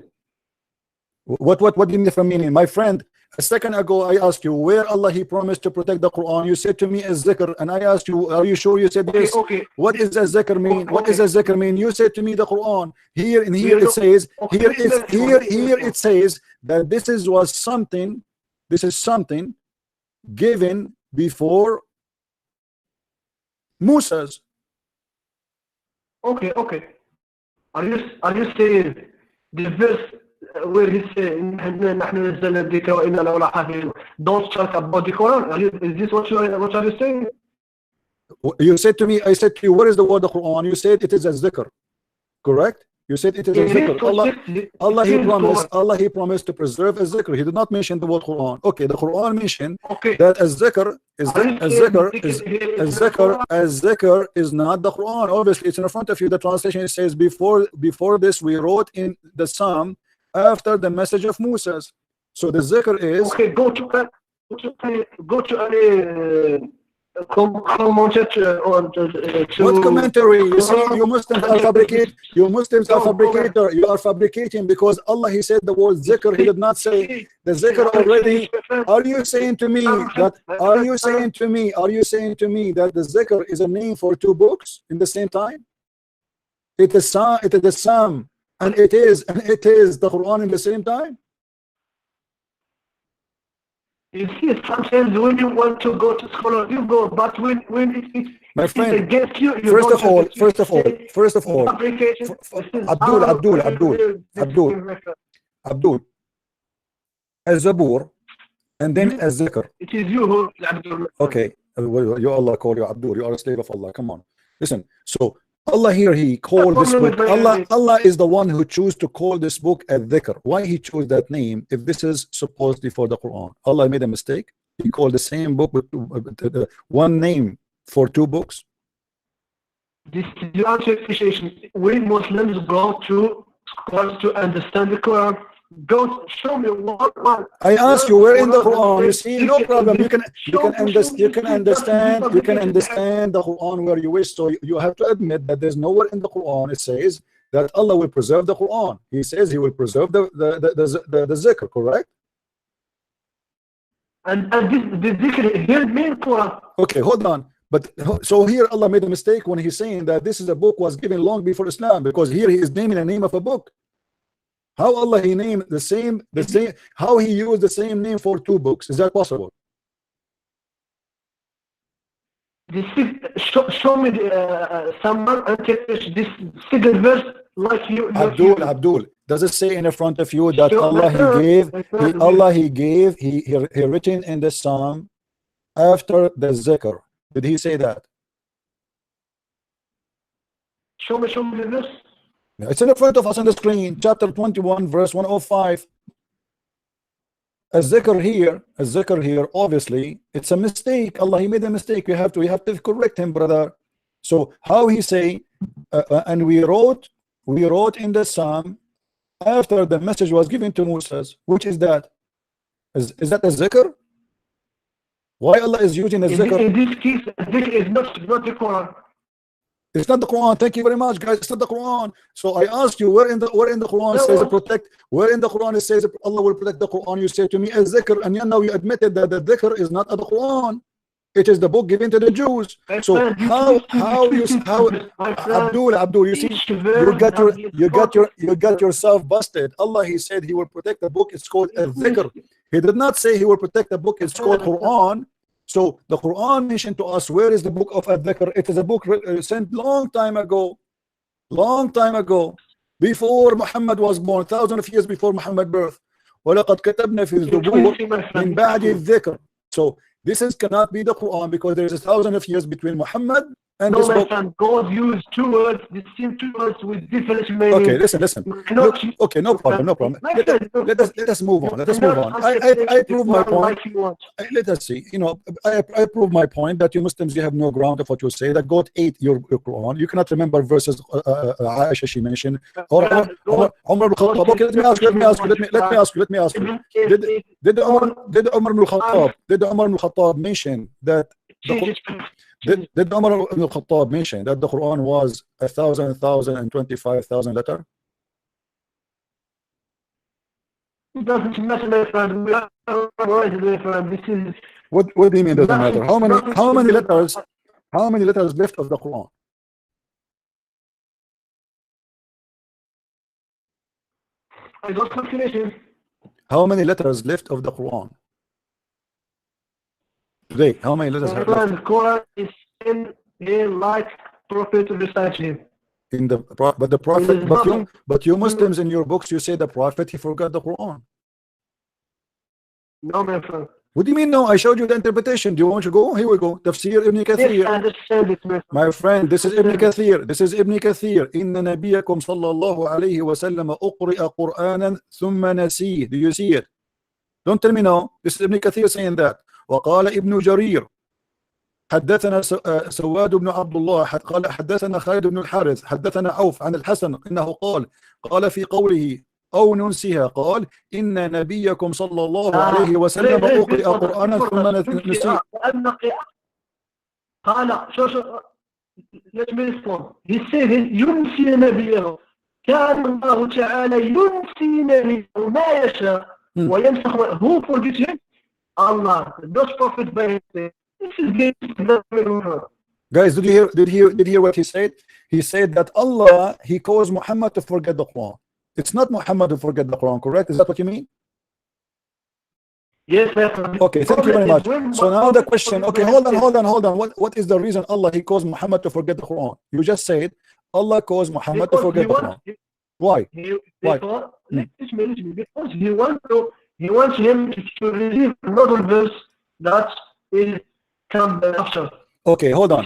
What do you mean different meaning? My friend, a second ago I asked you where Allah He promised to protect the Quran. You said to me as zikr, and I asked you, are you sure? You said yes. Okay. What is a zikr mean? What is a zikr mean? You said to me the Quran. Here it says, here it says that this is something given before Moses. Okay. Are you saying the verse where he says don't talk about the Quran? Is this what are you saying? You said to me, I said to you, what is the word the Quran? You said it is a zikr. Correct? You said it is a zikr. Allah He promised to preserve a zikr. He did not mention the word Quran. Okay, the Quran mentioned that a zikr is not the Quran. Obviously, it's in front of you. The translation says before this we wrote in the Psalm after the message of Moses. So the zikr is go to commented on What commentary? You see, you Muslims are fabricate. You Muslims are fabricator. You are fabricating because Allah, He said the word zikr. He did not say the zikr already. Are you saying to me that? Are you saying to me? Are you saying to me that the zikr is a name for two books in the same time? It is Sam. It is the Sam, and it is the Quran in the same time. You see, sometimes when you want to go to scholar, you go, but when it's My friend, against you, first of all, Abdul, Az-Zabur, and then Az-Zikr. It is you who Abdul. Okay, you Allah call you Abdul. You are a slave of Allah. Come on, listen. So Allah here, He called this book. Allah is the one who chose to call this book Al-Dhikr. Why He chose that name if this is supposedly for the Quran? Allah made a mistake. He called the same book with one name for two books. This is the interpretation. When Muslims go to scholars to understand the Quran, go show me one. I ask you where in the Quran. You see, no problem. You can understand the Quran where you wish. So you have to admit that there's nowhere in the Quran it says that Allah will preserve the Quran. He says He will preserve the zikr, correct? And the zikr here means Quran. Okay, hold on. But so here Allah made a mistake when He's saying that this is a book was given long before Islam, because here He is naming the name of a book. How Allah He named the same how He used the same name for two books? Is that possible? Show me someone interpret this single verse like you. Abdul, does it say in front of you that He gave He written in the Psalm after the zikr? Did He say that? Show me the verse. It's in front of us on the screen, chapter 21, verse 105. Az-Zikr here, obviously, it's a mistake. Allah, He made a mistake. We have to correct him, brother. So how He say, and we wrote in the Psalm after the message was given to Moses. Which is that? Is that a zikr? Why Allah is using a zikr? In this case, zikr is not the Quran. It's not the Quran. Thank you very much, guys. It's not the Quran. So I asked you where in the Quran says protect. Where in the Quran it says Allah will protect the Quran? You say to me a zikr, and now you admitted that the zikr is not the Quran. It is the book given to the Jews. So how Abdul, you see, you got yourself busted. Allah, He said He will protect the book. It's called a zikr. He did not say He will protect the book. It's called Quran. So the Quran mentioned to us, where is the book of Al-Dhikr? It is a book sent long time ago, before Muhammad was born, thousands of years before Muhammad's birth. وَلَقَدْ كَتَبْنَا فِي الزُّبُورِ مِنْ بَعْدِ الذِّكْرِ. So this cannot be the Quran, because there is 1,000 of years between Muhammad and this book. God used two words, the same two words with different meanings. Okay, listen. Look, okay, no problem. Let us move on. I prove my point. Let us see. You know, I prove my point that you Muslims, you have no ground of what you say. That God ate your Quran. You cannot remember verses Aisha she mentioned. Or Umar ibn Khattab. Okay, let me ask you. Did Umar ibn Khattab mention that? Did Umar ibn Khattab mention that the Quran was 1,000 and 25,000 letter? It doesn't matter, my friend. We are right, my friend. This is. What do you mean doesn't matter? How many letters left of the Quran? I got calculation. How many letters left of the Quran? Today, how many letters have left? The Quran is in here like Prophet recited him. But you Muslims in your books, you say the Prophet, he forgot the Quran. No, my friend. What do you mean no? I showed you the interpretation. Do you want to go? Here we go. Tafsir Ibn Kathir. Yes, I understand it, my friend, this is Ibn Kathir. This is Ibn Kathir. Inna nabiyakum sallallahu alayhi wa sallam uqri'a Qur'anan thumma nasih. Do you see it? Don't tell me no. This is Ibn Kathir saying that. وقال ابن جرير حدثنا سواد بن عبد الله قال حدثنا خالد بن الحارث حدثنا عوف عن الحسن انه قال في قوله او ننسيها قال ان نبيكم صلى الله عليه وسلم اقرأ قرانا ثم نسي. قال شو let me respond. He said ينسي نبيه. كان الله تعالى ينسي نبيه ما يشاء وينسخ. Who forgets him? Allah. Those prophets by himself. This is guys, did you hear what he said? He said that Allah, he caused Muhammad to forget the Quran. It's not Muhammad to forget the Quran, correct? Is that what you mean? Yes, sir. Okay, thank you very much. So now the question, okay, hold on. What is the reason Allah, he caused Muhammad to forget the Quran? You just said Allah caused Muhammad to forget the Quran. Why? Why? Because he wants him to receive another verse that will come after. Okay, hold on.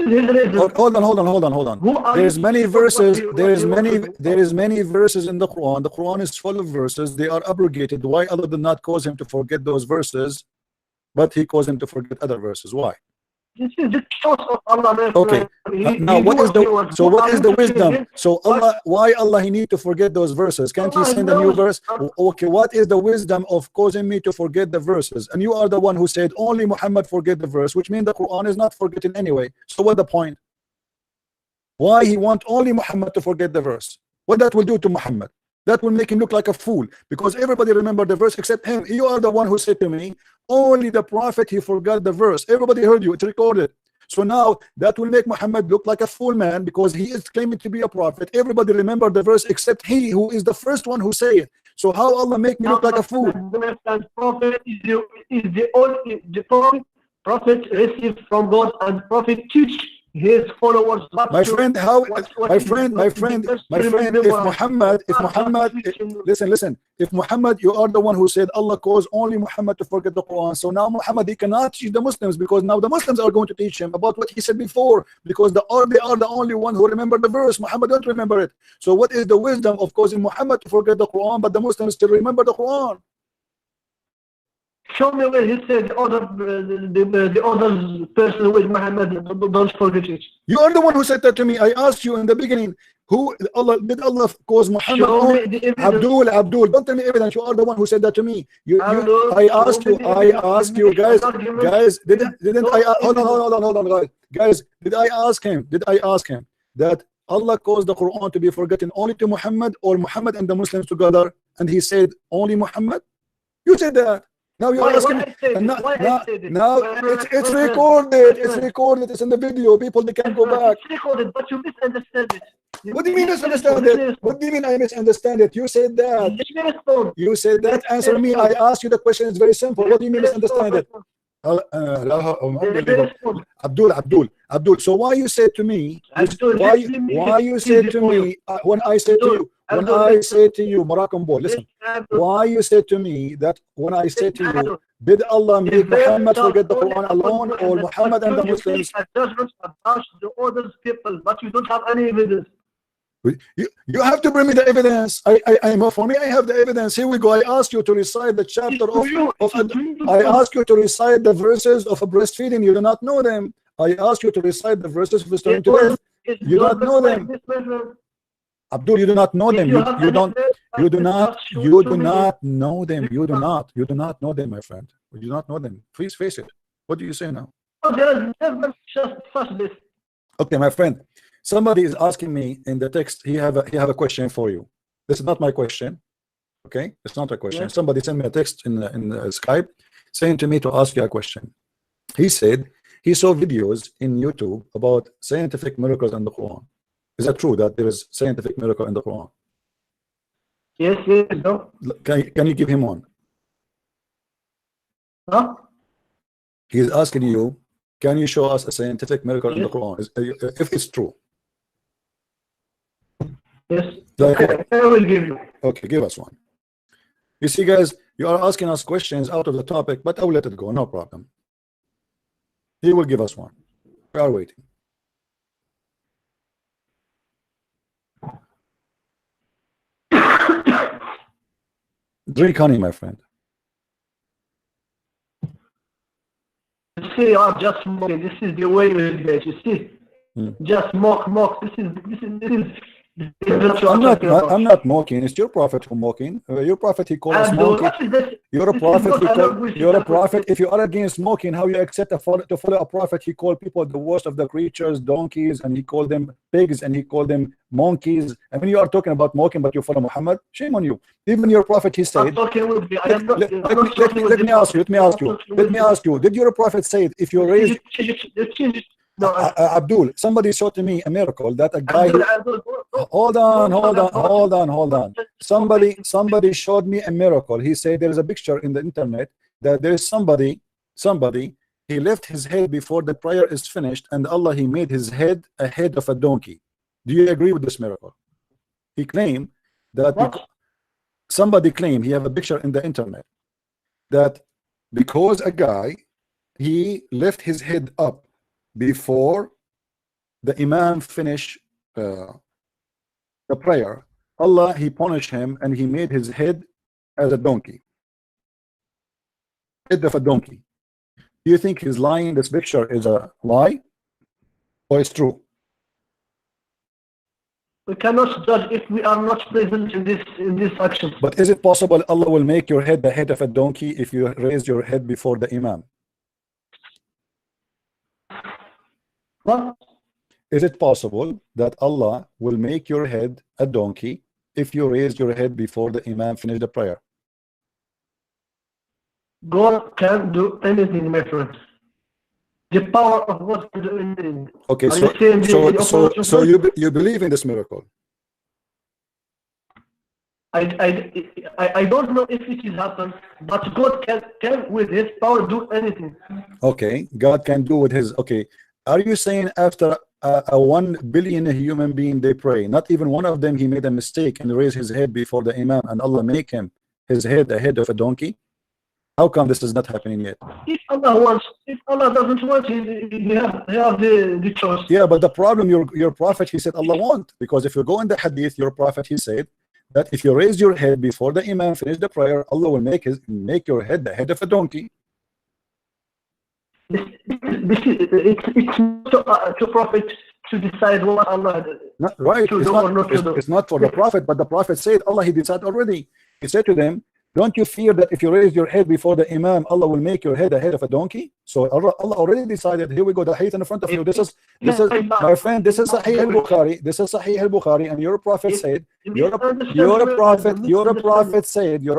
There's many verses. There is many verses in the Quran. The Quran is full of verses. They are abrogated. Why Allah did not cause him to forget those verses, but he caused him to forget other verses? Why? This is the choice of Allah. Okay. Now what is the wisdom? So Allah, why Allah he need to forget those verses? Can't he send a new verse? Okay, what is the wisdom of causing me to forget the verses? And you are the one who said only Muhammad forget the verse, which means the Quran is not forgotten anyway. So what the point? Why he want only Muhammad to forget the verse? What that will do to Muhammad? That will make him look like a fool, because everybody remember the verse except him. You are the one who said to me only the prophet he forgot the verse. Everybody heard you, it's recorded. So now that will make Muhammad look like a fool man, because he is claiming to be a prophet. Everybody remember the verse except he, who is the first one who say it. So how Allah make me look like a fool? Prophet is the prophet received from God, and prophet teach his followers. My friend, listen, if Muhammad, you are the one who said Allah caused only Muhammad to forget the Quran, so now Muhammad, he cannot teach the Muslims, because now the Muslims are going to teach him about what he said before, because they are the only one who remember the verse. Muhammad don't remember it. So what is the wisdom of causing Muhammad to forget the Quran, but the Muslims still remember the Quran? Show me where he said the other person with Muhammad don't forget it. You are the one who said that to me. I asked you in the beginning, who did Allah cause Muhammad? Abdul, don't tell me evidence. You are the one who said that to me. I asked you, guys, didn't I? Hold on, guys. Did I ask him that Allah caused the Quran to be forgotten only to Muhammad, or Muhammad and the Muslims together? And he said only Muhammad. You said that. Now you are asking me. Now it's recorded. It's recorded. It's in the video. People, they can go back. It's recorded, but you misunderstand it. What do you mean misunderstand it? What do you mean I misunderstand it? You said that. You said that. Answer me. I asked you the question. It's very simple. What do you mean misunderstand it? Abdul. So why you said to me? Why you said to me when I said to you, Moroccan boy, listen. Why you said to me that when I said to you, did Allah make Muhammad forget the Quran alone, or Muhammad and the Muslims? Judgment about the other people, but you don't have any evidence. You have to bring me the evidence. For me, I have the evidence. Here we go. I asked you to recite the chapter I asked you to recite the verses of a breastfeeding. You do not know them. I asked you to recite the verses of restoring to death. You don't know them. Abdul, you do not know them. You do not know them. You do not know them, my friend. You do not know them. Please face it. What do you say now? There is never just such this. Okay, my friend. Somebody is asking me in the text. He have a question for you. This is not my question. Okay, it's not a question. Yes. Somebody sent me a text in Skype saying to me to ask you a question. He said he saw videos in YouTube about scientific miracles in the Quran. Is that true that there is scientific miracle in the Quran? Yes. No. Can you give him one? Huh? He is asking you, can you show us a scientific miracle in the Quran, if it's true? Yes. Okay, I will give you. Okay, give us one. You see, guys, you are asking us questions out of the topic, but I will let it go, no problem. He will give us one. We are waiting. Drink honey, my friend. You see, I'm just mocking. This is the way we debate. You see, just mock. This is I'm not mocking. It's your prophet who mocking. Your prophet, he called us monkey. You're a prophet. You're a prophet. If you are against smoking, how you accept to follow a prophet? He called people the worst of the creatures, donkeys, and he called them pigs, and he called them monkeys. I mean, you are talking about mocking, but you follow Muhammad. Shame on you. Even your prophet, he said. Let me ask you. Did your prophet say if you raise? No, Abdul, somebody showed to me a miracle that a guy. Hold on. Somebody showed me a miracle. He said there is a picture in the internet that there is somebody. He left his head before the prayer is finished, and Allah, he made his head a head of a donkey. Do you agree with this miracle? He claimed that somebody claimed, he have a picture in the internet, that because a guy, he left his head up before the Imam finished the prayer, Allah, he punished him and he made his head as a donkey, head of a donkey. Do you think he's lying? This picture is a lie or it's true? We cannot judge if we are not present in this action. But is it possible Allah will make your head the head of a donkey if you raise your head before the Imam? What? Is it possible that Allah will make your head a donkey if you raise your head before the Imam finish the prayer? God can do anything, my friend. The power of God can do anything. Okay, so you believe in this miracle? I don't know if it has happened, but God can with his power do anything. Okay, God can do with his. Okay, are you saying after a 1 billion human being they pray, not even one of them he made a mistake and raised his head before the Imam, and Allah make him his head a head of a donkey? How come this is not happening yet? If Allah wants, if Allah doesn't want, he have the choice. Yeah, but the problem, your prophet, he said Allah want, because if you go in the hadith, your prophet, he said that if you raise your head before the Imam finish the prayer, Allah will make your head the head of a donkey. It's not to prophet to decide what Allah not right. It's not for the prophet, but the prophet said Allah, he decided already. He said to them, don't you fear that if you raise your head before the Imam, Allah will make your head a head of a donkey? So Allah already decided. Here we go, the hadith in front of you. This is my friend, this is Sahih al-Bukhari. This is Sahih al-Bukhari, and your prophet said, your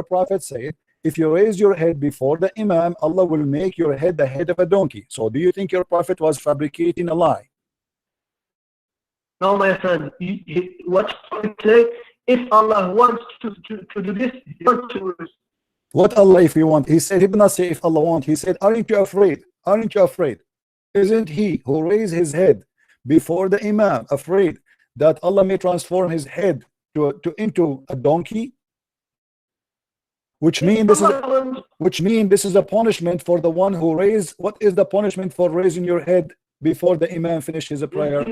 prophet said, if you raise your head before the Imam, Allah will make your head the head of a donkey. So do you think your prophet was fabricating a lie? No, my friend. What you say? If Allah wants to do this, he wants to. What Allah, if he want? He said, he did not say if Allah want. He said, aren't you afraid? Aren't you afraid? Isn't he who raised his head before the Imam afraid that Allah may transform his head into a donkey? Which means this is a punishment for the one who raised. What is the punishment for raising your head before the Imam finishes a prayer?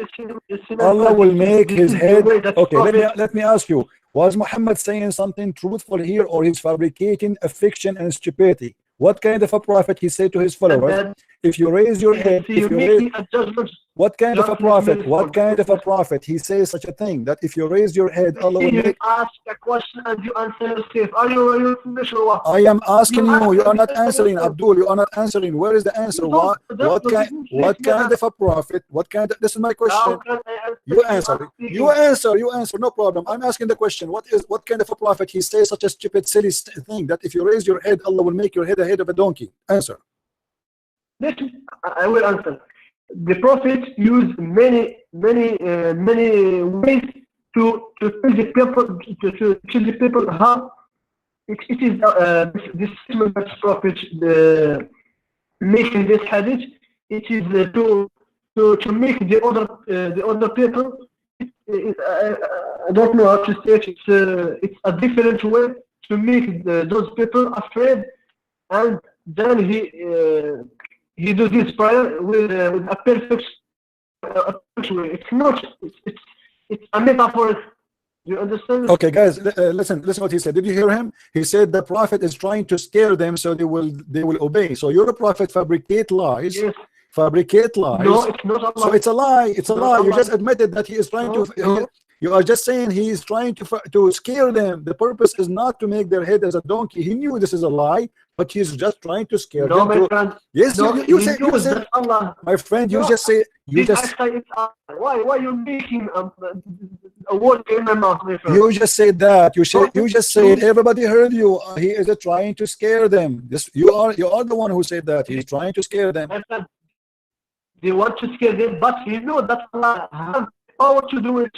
Allah will make his head. Okay, let me ask you, was Muhammad saying something truthful here, or he's fabricating a fiction and stupidity? What kind of a prophet he said to his followers? If you raise your head, what kind of a prophet? What kind of a prophet? He says such a thing that if you raise your head, Allah will make. Ask a question and you answer yourself. Are you finished or what? I am asking you. You are not answering, Abdul. You are not answering. Where is the answer? What kind of a prophet? What kind of? This is my question. You answer. You answer. No problem. I'm asking the question. What kind of a prophet? He says such a stupid, silly thing that if you raise your head, Allah will make your head a head of a donkey. Answer. I will answer. The prophet used many ways to tell the people to the people how it is this that prophet making this hadith. It is to make the other people. I don't know how to say it. It's a different way to make those people afraid, and then he does this prayer with a perfect way. It's not. It's a metaphor. You understand? Okay, guys, listen what he said. Did you hear him? He said the prophet is trying to scare them so they will obey. So you're a prophet, fabricate lies. Yes. Fabricate lies. No, it's not a lie. So it's a lie. It's a lie. You just admitted that he is trying to. You are just saying he is trying to scare them. The purpose is not to make their head as a donkey. He knew this is a lie, but he's just trying to scare them. My friend. Yes, no, you said Allah. My friend, you No, just say why you making a word in my mouth, my friend? You just said that. You just said everybody heard you. He is trying to scare them. This you are the one who said that. He's trying to scare them. My friend, they want to scare them, but you know that Allah has power to do it.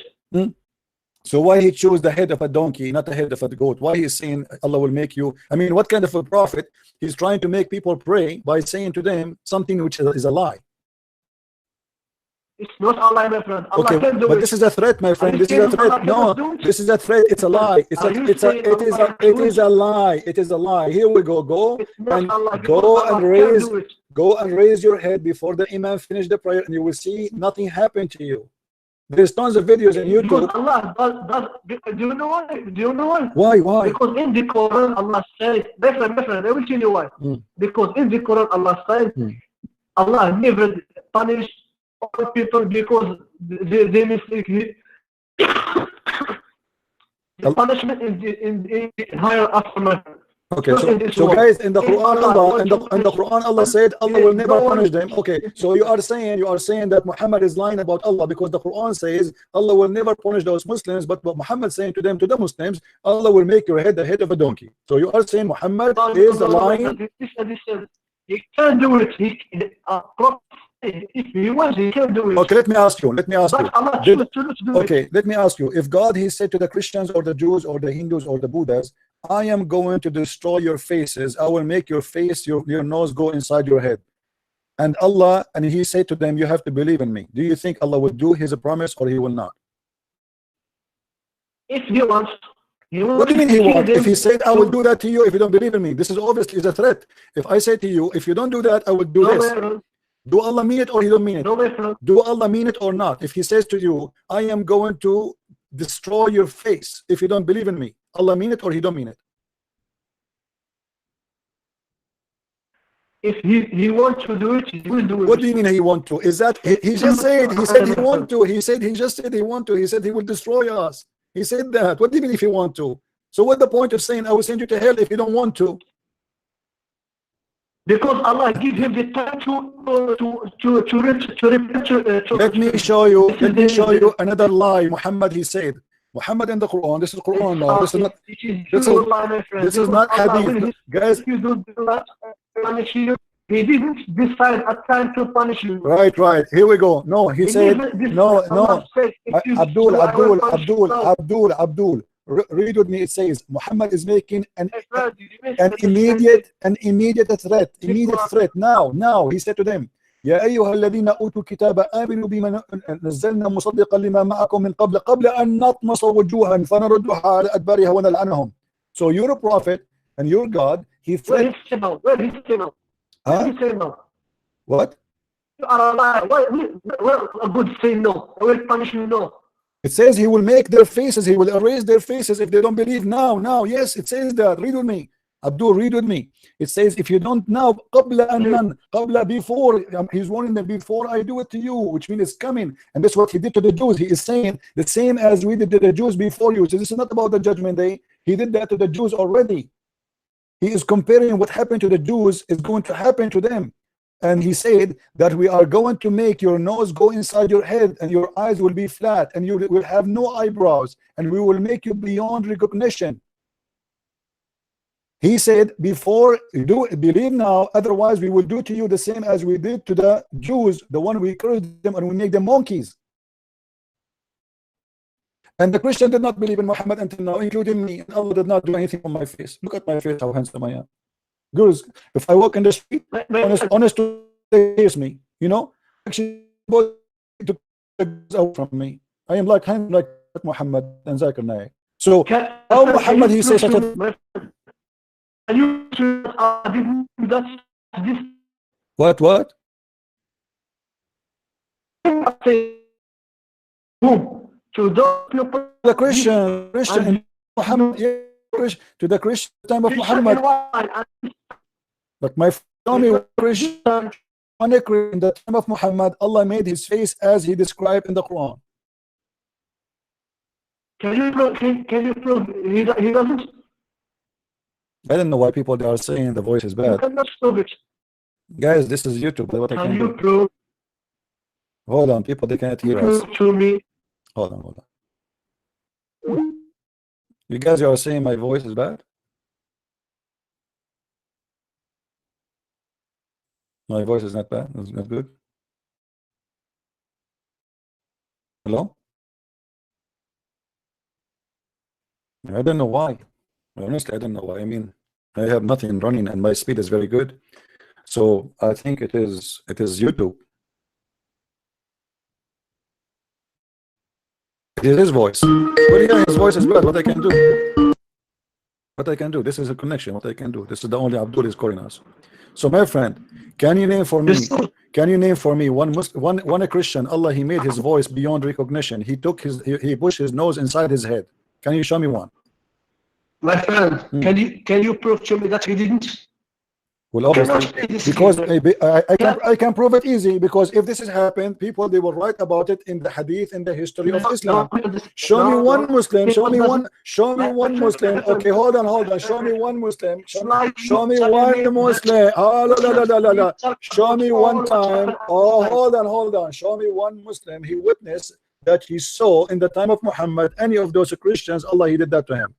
So why he chose the head of a donkey, not the head of a goat? Why he's saying Allah will make you? I mean, what kind of a prophet? He's trying to make people pray by saying to them something which is a lie. It's not a lie, my friend. Allah okay, can do but it. this is a threat, my friend. This is a threat. No, this is a threat. It's a lie. It is a lie. It is a lie. Here we go. Go and raise your head before the Imam finish the prayer, and you will see nothing happen to you. There's tons of videos on YouTube. Allah do you know why? Do you know Why? why? Because in the Quran, Allah said, my friend, I will tell you why. Because in the Quran, Allah said, Allah never punished all people because they mistake. The punishment in the higher aftermath. Okay, so guys, in the Quran, Allah said Allah will never punish them. Okay, so you are saying that Muhammad is lying about Allah, because the Quran says Allah will never punish those Muslims, but Muhammad saying to the Muslims, Allah will make your head the head of a donkey. So you are saying Muhammad is lying. He can't do it. If he wants, he can do it. Okay, let me ask you. Okay, let me ask you. If God, he said to the Christians or the Jews or the Hindus or the Buddhas, I am going to destroy your faces. I will make your face, your nose go inside your head. And Allah, and he said to them, you have to believe in me. Do you think Allah will do his promise or he will not? If he wants. What do you mean he wants? If he said, I will do that to you if you don't believe in me. This is obviously a threat. If I say to you, if you don't do that, I will do this. Do Allah mean it or he don't mean it? Do Allah mean it or not? If he says to you, I am going to destroy your face if you don't believe in me, Allah mean it or he don't mean it? If he wants to do it, he will do it. What do you mean he want to? Is that he just said he want to? He just said he want to. He said he will destroy us. He said that. What do you mean if he want to? So what's the point of saying I will send you to hell if you don't want to? Because Allah gives him the time to repent. Let me show you another lie. Muhammad, he said. Muhammad in the Quran. This is Quran now. This is not hadith, guys. If you don't do that, punish you. He didn't decide a time to punish you. Right. Here we go. No, he said no. Abdul. Read with me. It says Muhammad is making an immediate threat. Now he said to them, يا أيها الذين أوتوا الكتاب آمنوا بما نزلنا مصدقا لما معكم من قبل أن نطمس وجوها فنردها على أدبارها ونلعنهم. So you're a prophet and you're God. He threatened. Where is he now? What? You are a liar. Well, a good say no. I will punish you. No. It says he will make their faces. He will erase their faces if they don't believe now. Yes, it says that. Read with me. Abdul, read with me. It says if you don't now, before, he's warning them, before I do it to you, which means it's coming. And that's what he did to the Jews. He is saying the same as we did to the Jews before you. So this is not about the judgment day. He did that to the Jews already. He is comparing what happened to the Jews is going to happen to them. And he said that we are going to make your nose go inside your head and your eyes will be flat and you will have no eyebrows and we will make you beyond recognition. He said, before you do believe now, otherwise we will do to you the same as we did to the Jews, the one we cursed them and we make them monkeys. And the Christian did not believe in Muhammad until now, including me, and Allah did not do anything on my face. Look at my face, how handsome I am. Girls, if I walk in the street, honest to face me, actually to out from me. I am like Muhammad and Zakir Naik. So how Muhammad he says such a What? To the Christian Muhammad, to the Christian time of Muhammad. But my family Christian in the time of Muhammad, Allah made his face as he described in the Quran. Can you prove he doesn't? I don't know why people they are saying the voice is You bad. cannot prove it. Guys, this is YouTube. What I Can can you do. prove Hold on, people, they can't hear us. to me? Hold on. You guys are saying my voice is bad? My voice is not bad. It's not good. Hello? I don't know why. Honestly, I don't know why. I mean, I have nothing running and my speed is very good. So I think it is YouTube. It is his voice. But yeah, his voice is bad. What I can do? What I can do? This is a connection. What I can do? This is the only Abdul is calling us. So my friend, can you name for me? Can you name for me one Christian? Allah, he made his voice beyond recognition. He took he pushed his nose inside his head. Can you show me one? My friend, can you prove to me that he didn't? Well, obviously, because I can prove it easy, because if this has happened, people they will write about it in the hadith, in the history of Islam. Show me one Muslim. Show me one Muslim. Okay, hold on. Show me one Muslim. Show me one Muslim. Oh, show me one time. Oh, hold on. Show me one Muslim. He witnessed that he saw in the time of Muhammad any of those Christians. Allah, he did that to him.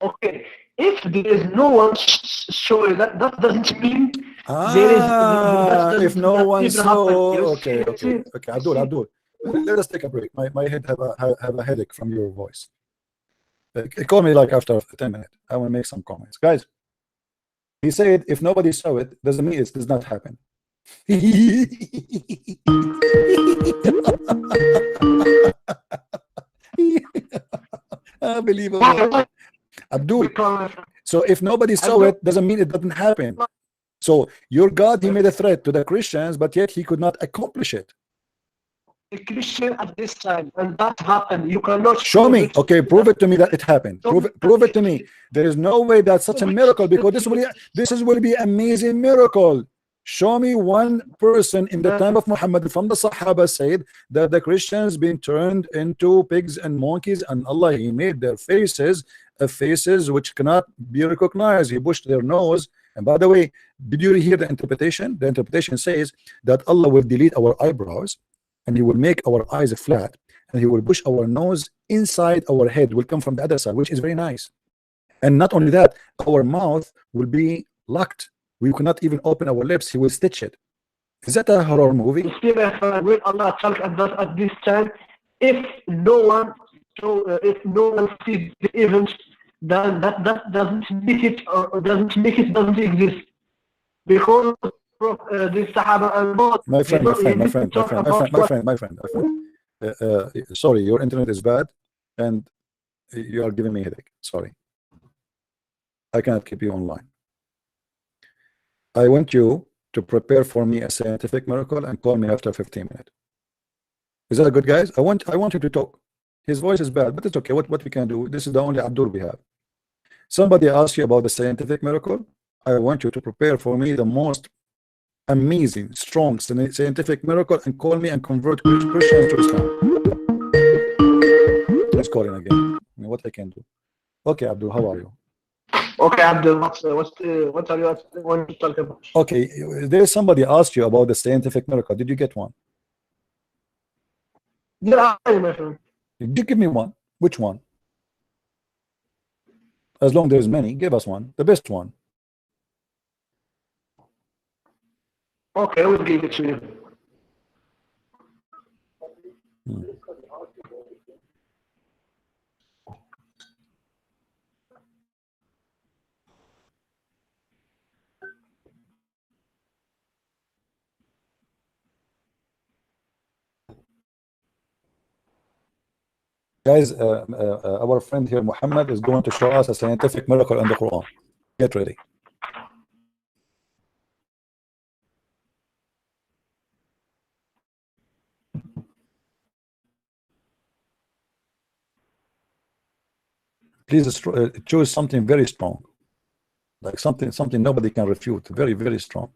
Okay, if there is no one showing that doesn't mean there is. If no one saw, okay. Abdul, let us take a break. My head have a headache from your voice. Call me like after 10 minutes. I want to make some comments, guys. He said if nobody saw it, doesn't mean it does not happen. Unbelievable. Abdul, so if nobody saw it, doesn't mean it doesn't happen. So your God, he made a threat to the Christians, but yet he could not accomplish it. A Christian at this time, and that happened. You cannot show me. Okay, prove it to me that it happened. Prove it to me. There is no way that's such a miracle, because this will be amazing miracle. Show me one person in the time of Muhammad from the Sahaba said that the Christians been turned into pigs and monkeys, and Allah, he made their faces which cannot be recognized. He pushed their nose. And by the way, did you hear the interpretation? The interpretation says that Allah will delete our eyebrows, and he will make our eyes flat, and he will push our nose inside our head, will come from the other side, which is very nice. And not only that, our mouth will be locked. We cannot even open our lips. He will stitch it. Is that a horror movie? When Allah talks at this time, if no one sees the event, then that doesn't make it doesn't exist. Because the Sahaba and both. My friend. Sorry, your internet is bad, and you are giving me a headache. Sorry, I cannot keep you online. I want you to prepare for me a scientific miracle and call me after 15 minutes. Is that good, guys? I want you to talk. His voice is bad, but it's okay. What we can do? This is the only Abdul we have. Somebody asked you about the scientific miracle. I want you to prepare for me the most amazing, strong scientific miracle and call me and convert Christians to Islam. Let's call in again. What I can do? Okay, Abdul, how are you? Okay, Abdul, what are you want to talk about? Okay, there is somebody asked you about the scientific miracle. Did you get one? Yeah, my friend. Did you give me one? Which one? As long there's many, give us one, the best one. Okay, we'll give it to you. Guys, our friend here, Muhammad, is going to show us a scientific miracle in the Quran. Get ready. Please choose something very strong, like something nobody can refute. Very, very strong.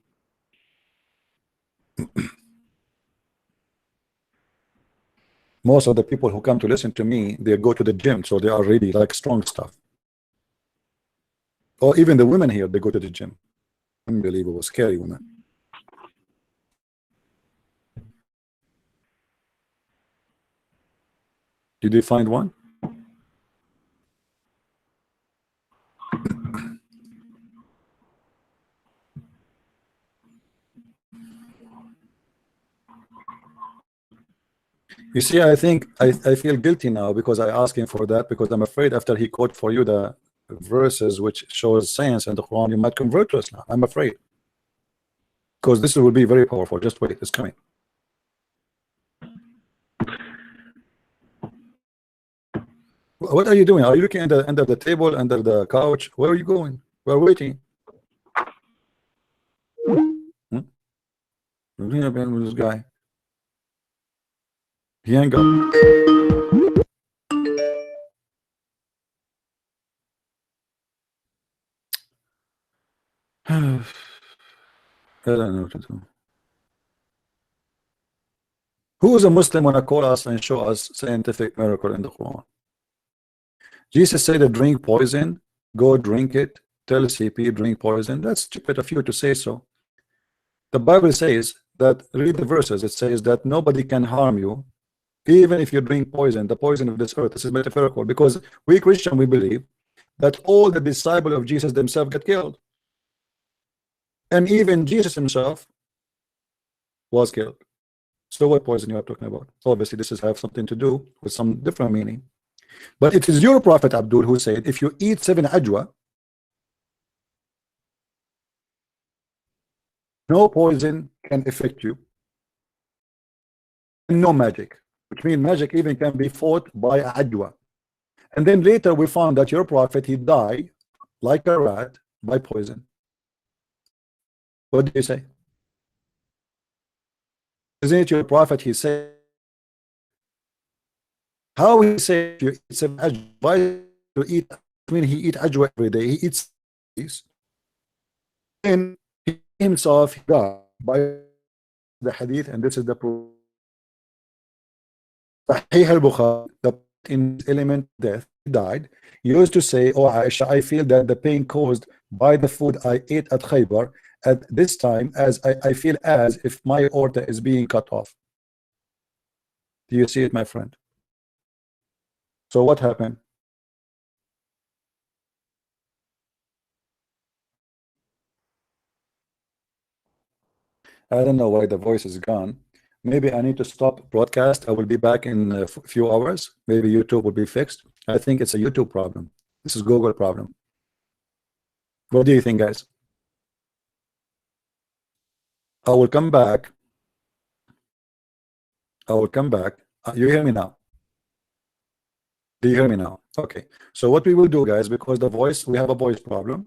Most of the people who come to listen to me, they go to the gym, so they are really like strong stuff. Or even the women here, they go to the gym. Unbelievable, scary women. Did you find one? You see, I think I feel guilty now because I asked him for that, because I'm afraid after he quote for you the verses which shows science in the Quran, you might convert to Islam. I'm afraid, because this will be very powerful. Just wait, it's coming. What are you doing? Are you looking under the table, under the couch? Where are you going? We're waiting. With this guy. He ain't got. I don't know what to do. Who is a Muslim when I call us and show us scientific miracle in the Quran? Jesus said, drink poison, go drink it. Tell CP, drink poison. That's stupid of you to say so. The Bible says that, read the verses, it says that nobody can harm you, even if you drink poison, the poison of this earth. This is metaphorical, because we Christian, we believe that all the disciples of Jesus themselves get killed. And even Jesus himself was killed. So what poison you are talking about? Obviously, this is have something to do with some different meaning. But it is your Prophet Abdul who said, if you eat 7 ajwa, no poison can affect you. No magic, which means magic even can be fought by ajwa. And then later we found that your Prophet, he died like a rat by poison. What do you say? Isn't it your Prophet? He said, how he said you eat 7 ajwa? Why to eat? I mean, he eat ajwa every day. He eats these. And he himself died by the hadith, and this is the proof. Sahih al-Bukhari, the in element death, he died. He used to say, oh Aisha, I feel that the pain caused by the food I ate at Khaybar at this time, as I feel as if my aorta is being cut off. Do you see it, my friend? So what happened? I don't know why the voice is gone. Maybe I need to stop broadcast. I will be back in a few hours. Maybe YouTube will be fixed. I think it's a YouTube problem. This is Google problem. What do you think, guys? I will come back. I will come back. You hear me now? Do you hear me now? Okay. So what we will do, guys, because the voice, we have a voice problem.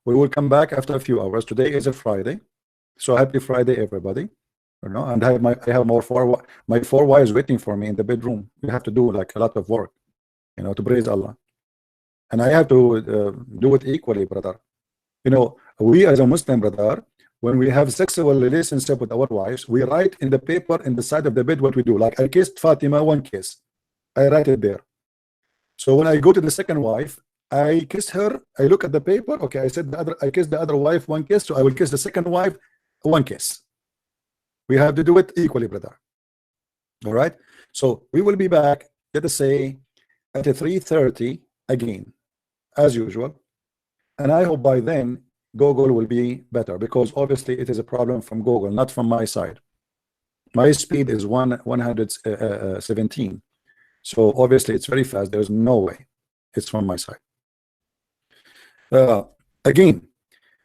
We will come back after a few hours. Today is a Friday. So happy Friday, everybody. You know, and I have my 4 wives waiting for me in the bedroom. We have to do like a lot of work, you know, to praise Allah. And I have to do it equally, brother. You know, we as a Muslim, brother, when we have sexual relationship with our wives, we write in the paper in the side of the bed what we do. Like I kissed Fatima 1 kiss. I write it there. So when I go to the second wife, I kiss her. I look at the paper. Okay, I said I kissed the other wife 1 kiss, so I will kiss the second wife 1 kiss. We have to do it equally, brother. All right. So we will be back, let us say, at 3:30 again, as usual. And I hope by then Google will be better, because obviously it is a problem from Google, not from my side. My speed is 117. So obviously it's very fast. There's no way it's from my side. Again,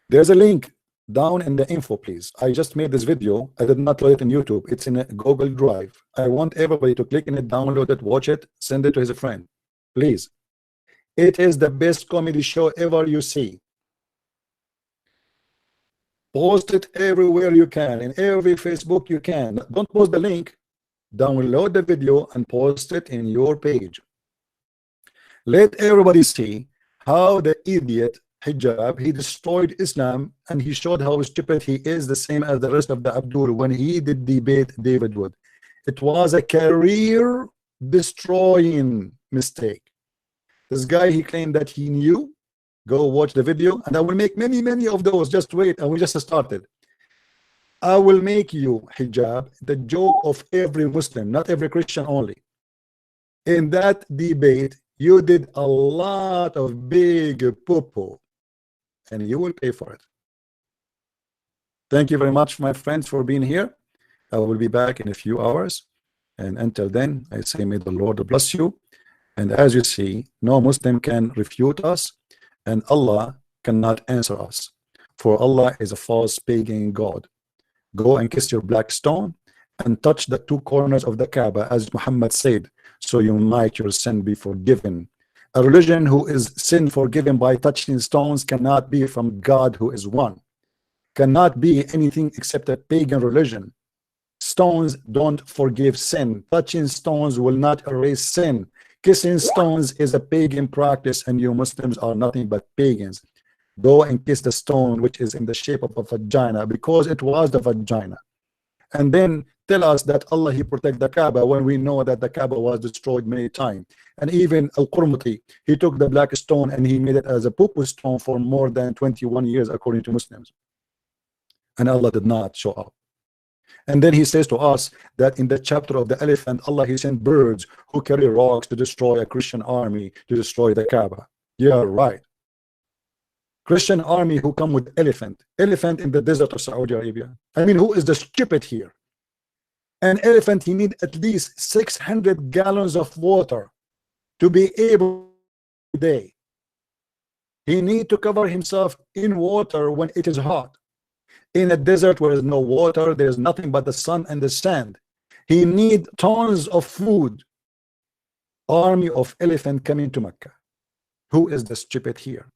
there's a link down in the info, please. I just made this video. I did not load it in YouTube. It's in a Google Drive. I want everybody to click in it, download it, watch it, send it to his friend, please. It is the best comedy show ever you see. Post it everywhere you can, in every Facebook you can. Don't post the link. Download the video and post it in your page. Let everybody see how the idiot hijab, he destroyed Islam, and he showed how stupid he is, the same as the rest of the Abdul when he did debate David Wood. It was a career destroying mistake. This guy, he claimed that he knew. Go watch the video, and I will make many of those. Just wait, and we just started. I will make you, hijab, the joke of every Muslim, not every Christian only. In that debate, you did a lot of big poo-poo, and you will pay for it. Thank you very much, my friends, for being here. I will be back in a few hours, and until then, I say may the Lord bless you. And as you see, no Muslim can refute us, and Allah cannot answer us, for Allah is a false pagan God. Go and kiss your black stone and touch the two corners of the Kaaba, as Muhammad said, so you might your sin be forgiven. A religion who is sin forgiven by touching stones cannot be from God, who is one. Cannot be anything except a pagan religion. Stones don't forgive sin. Touching stones will not erase sin. Kissing stones is a pagan practice, and you Muslims are nothing but pagans. Go and kiss the stone which is in the shape of a vagina, because it was the vagina. And then tell us that Allah, he protect the Kaaba, when we know that the Kaaba was destroyed many times. And even Al-Qurmuti, he took the black stone and he made it as a poo-poo stone for more than 21 years according to Muslims. And Allah did not show up. And then he says to us that in the chapter of the elephant, Allah, he sent birds who carry rocks to destroy a Christian army, to destroy the Kaaba. Yeah, right. Christian army who come with elephant in the desert of Saudi Arabia. I mean, who is the stupid here? An elephant, he need at least 600 gallons of water to be able to day. He need to cover himself in water when it is hot. In a desert where there's no water, there's nothing but the sun and the sand. He need tons of food. Army of elephant coming to Mecca. Who is the stupid here?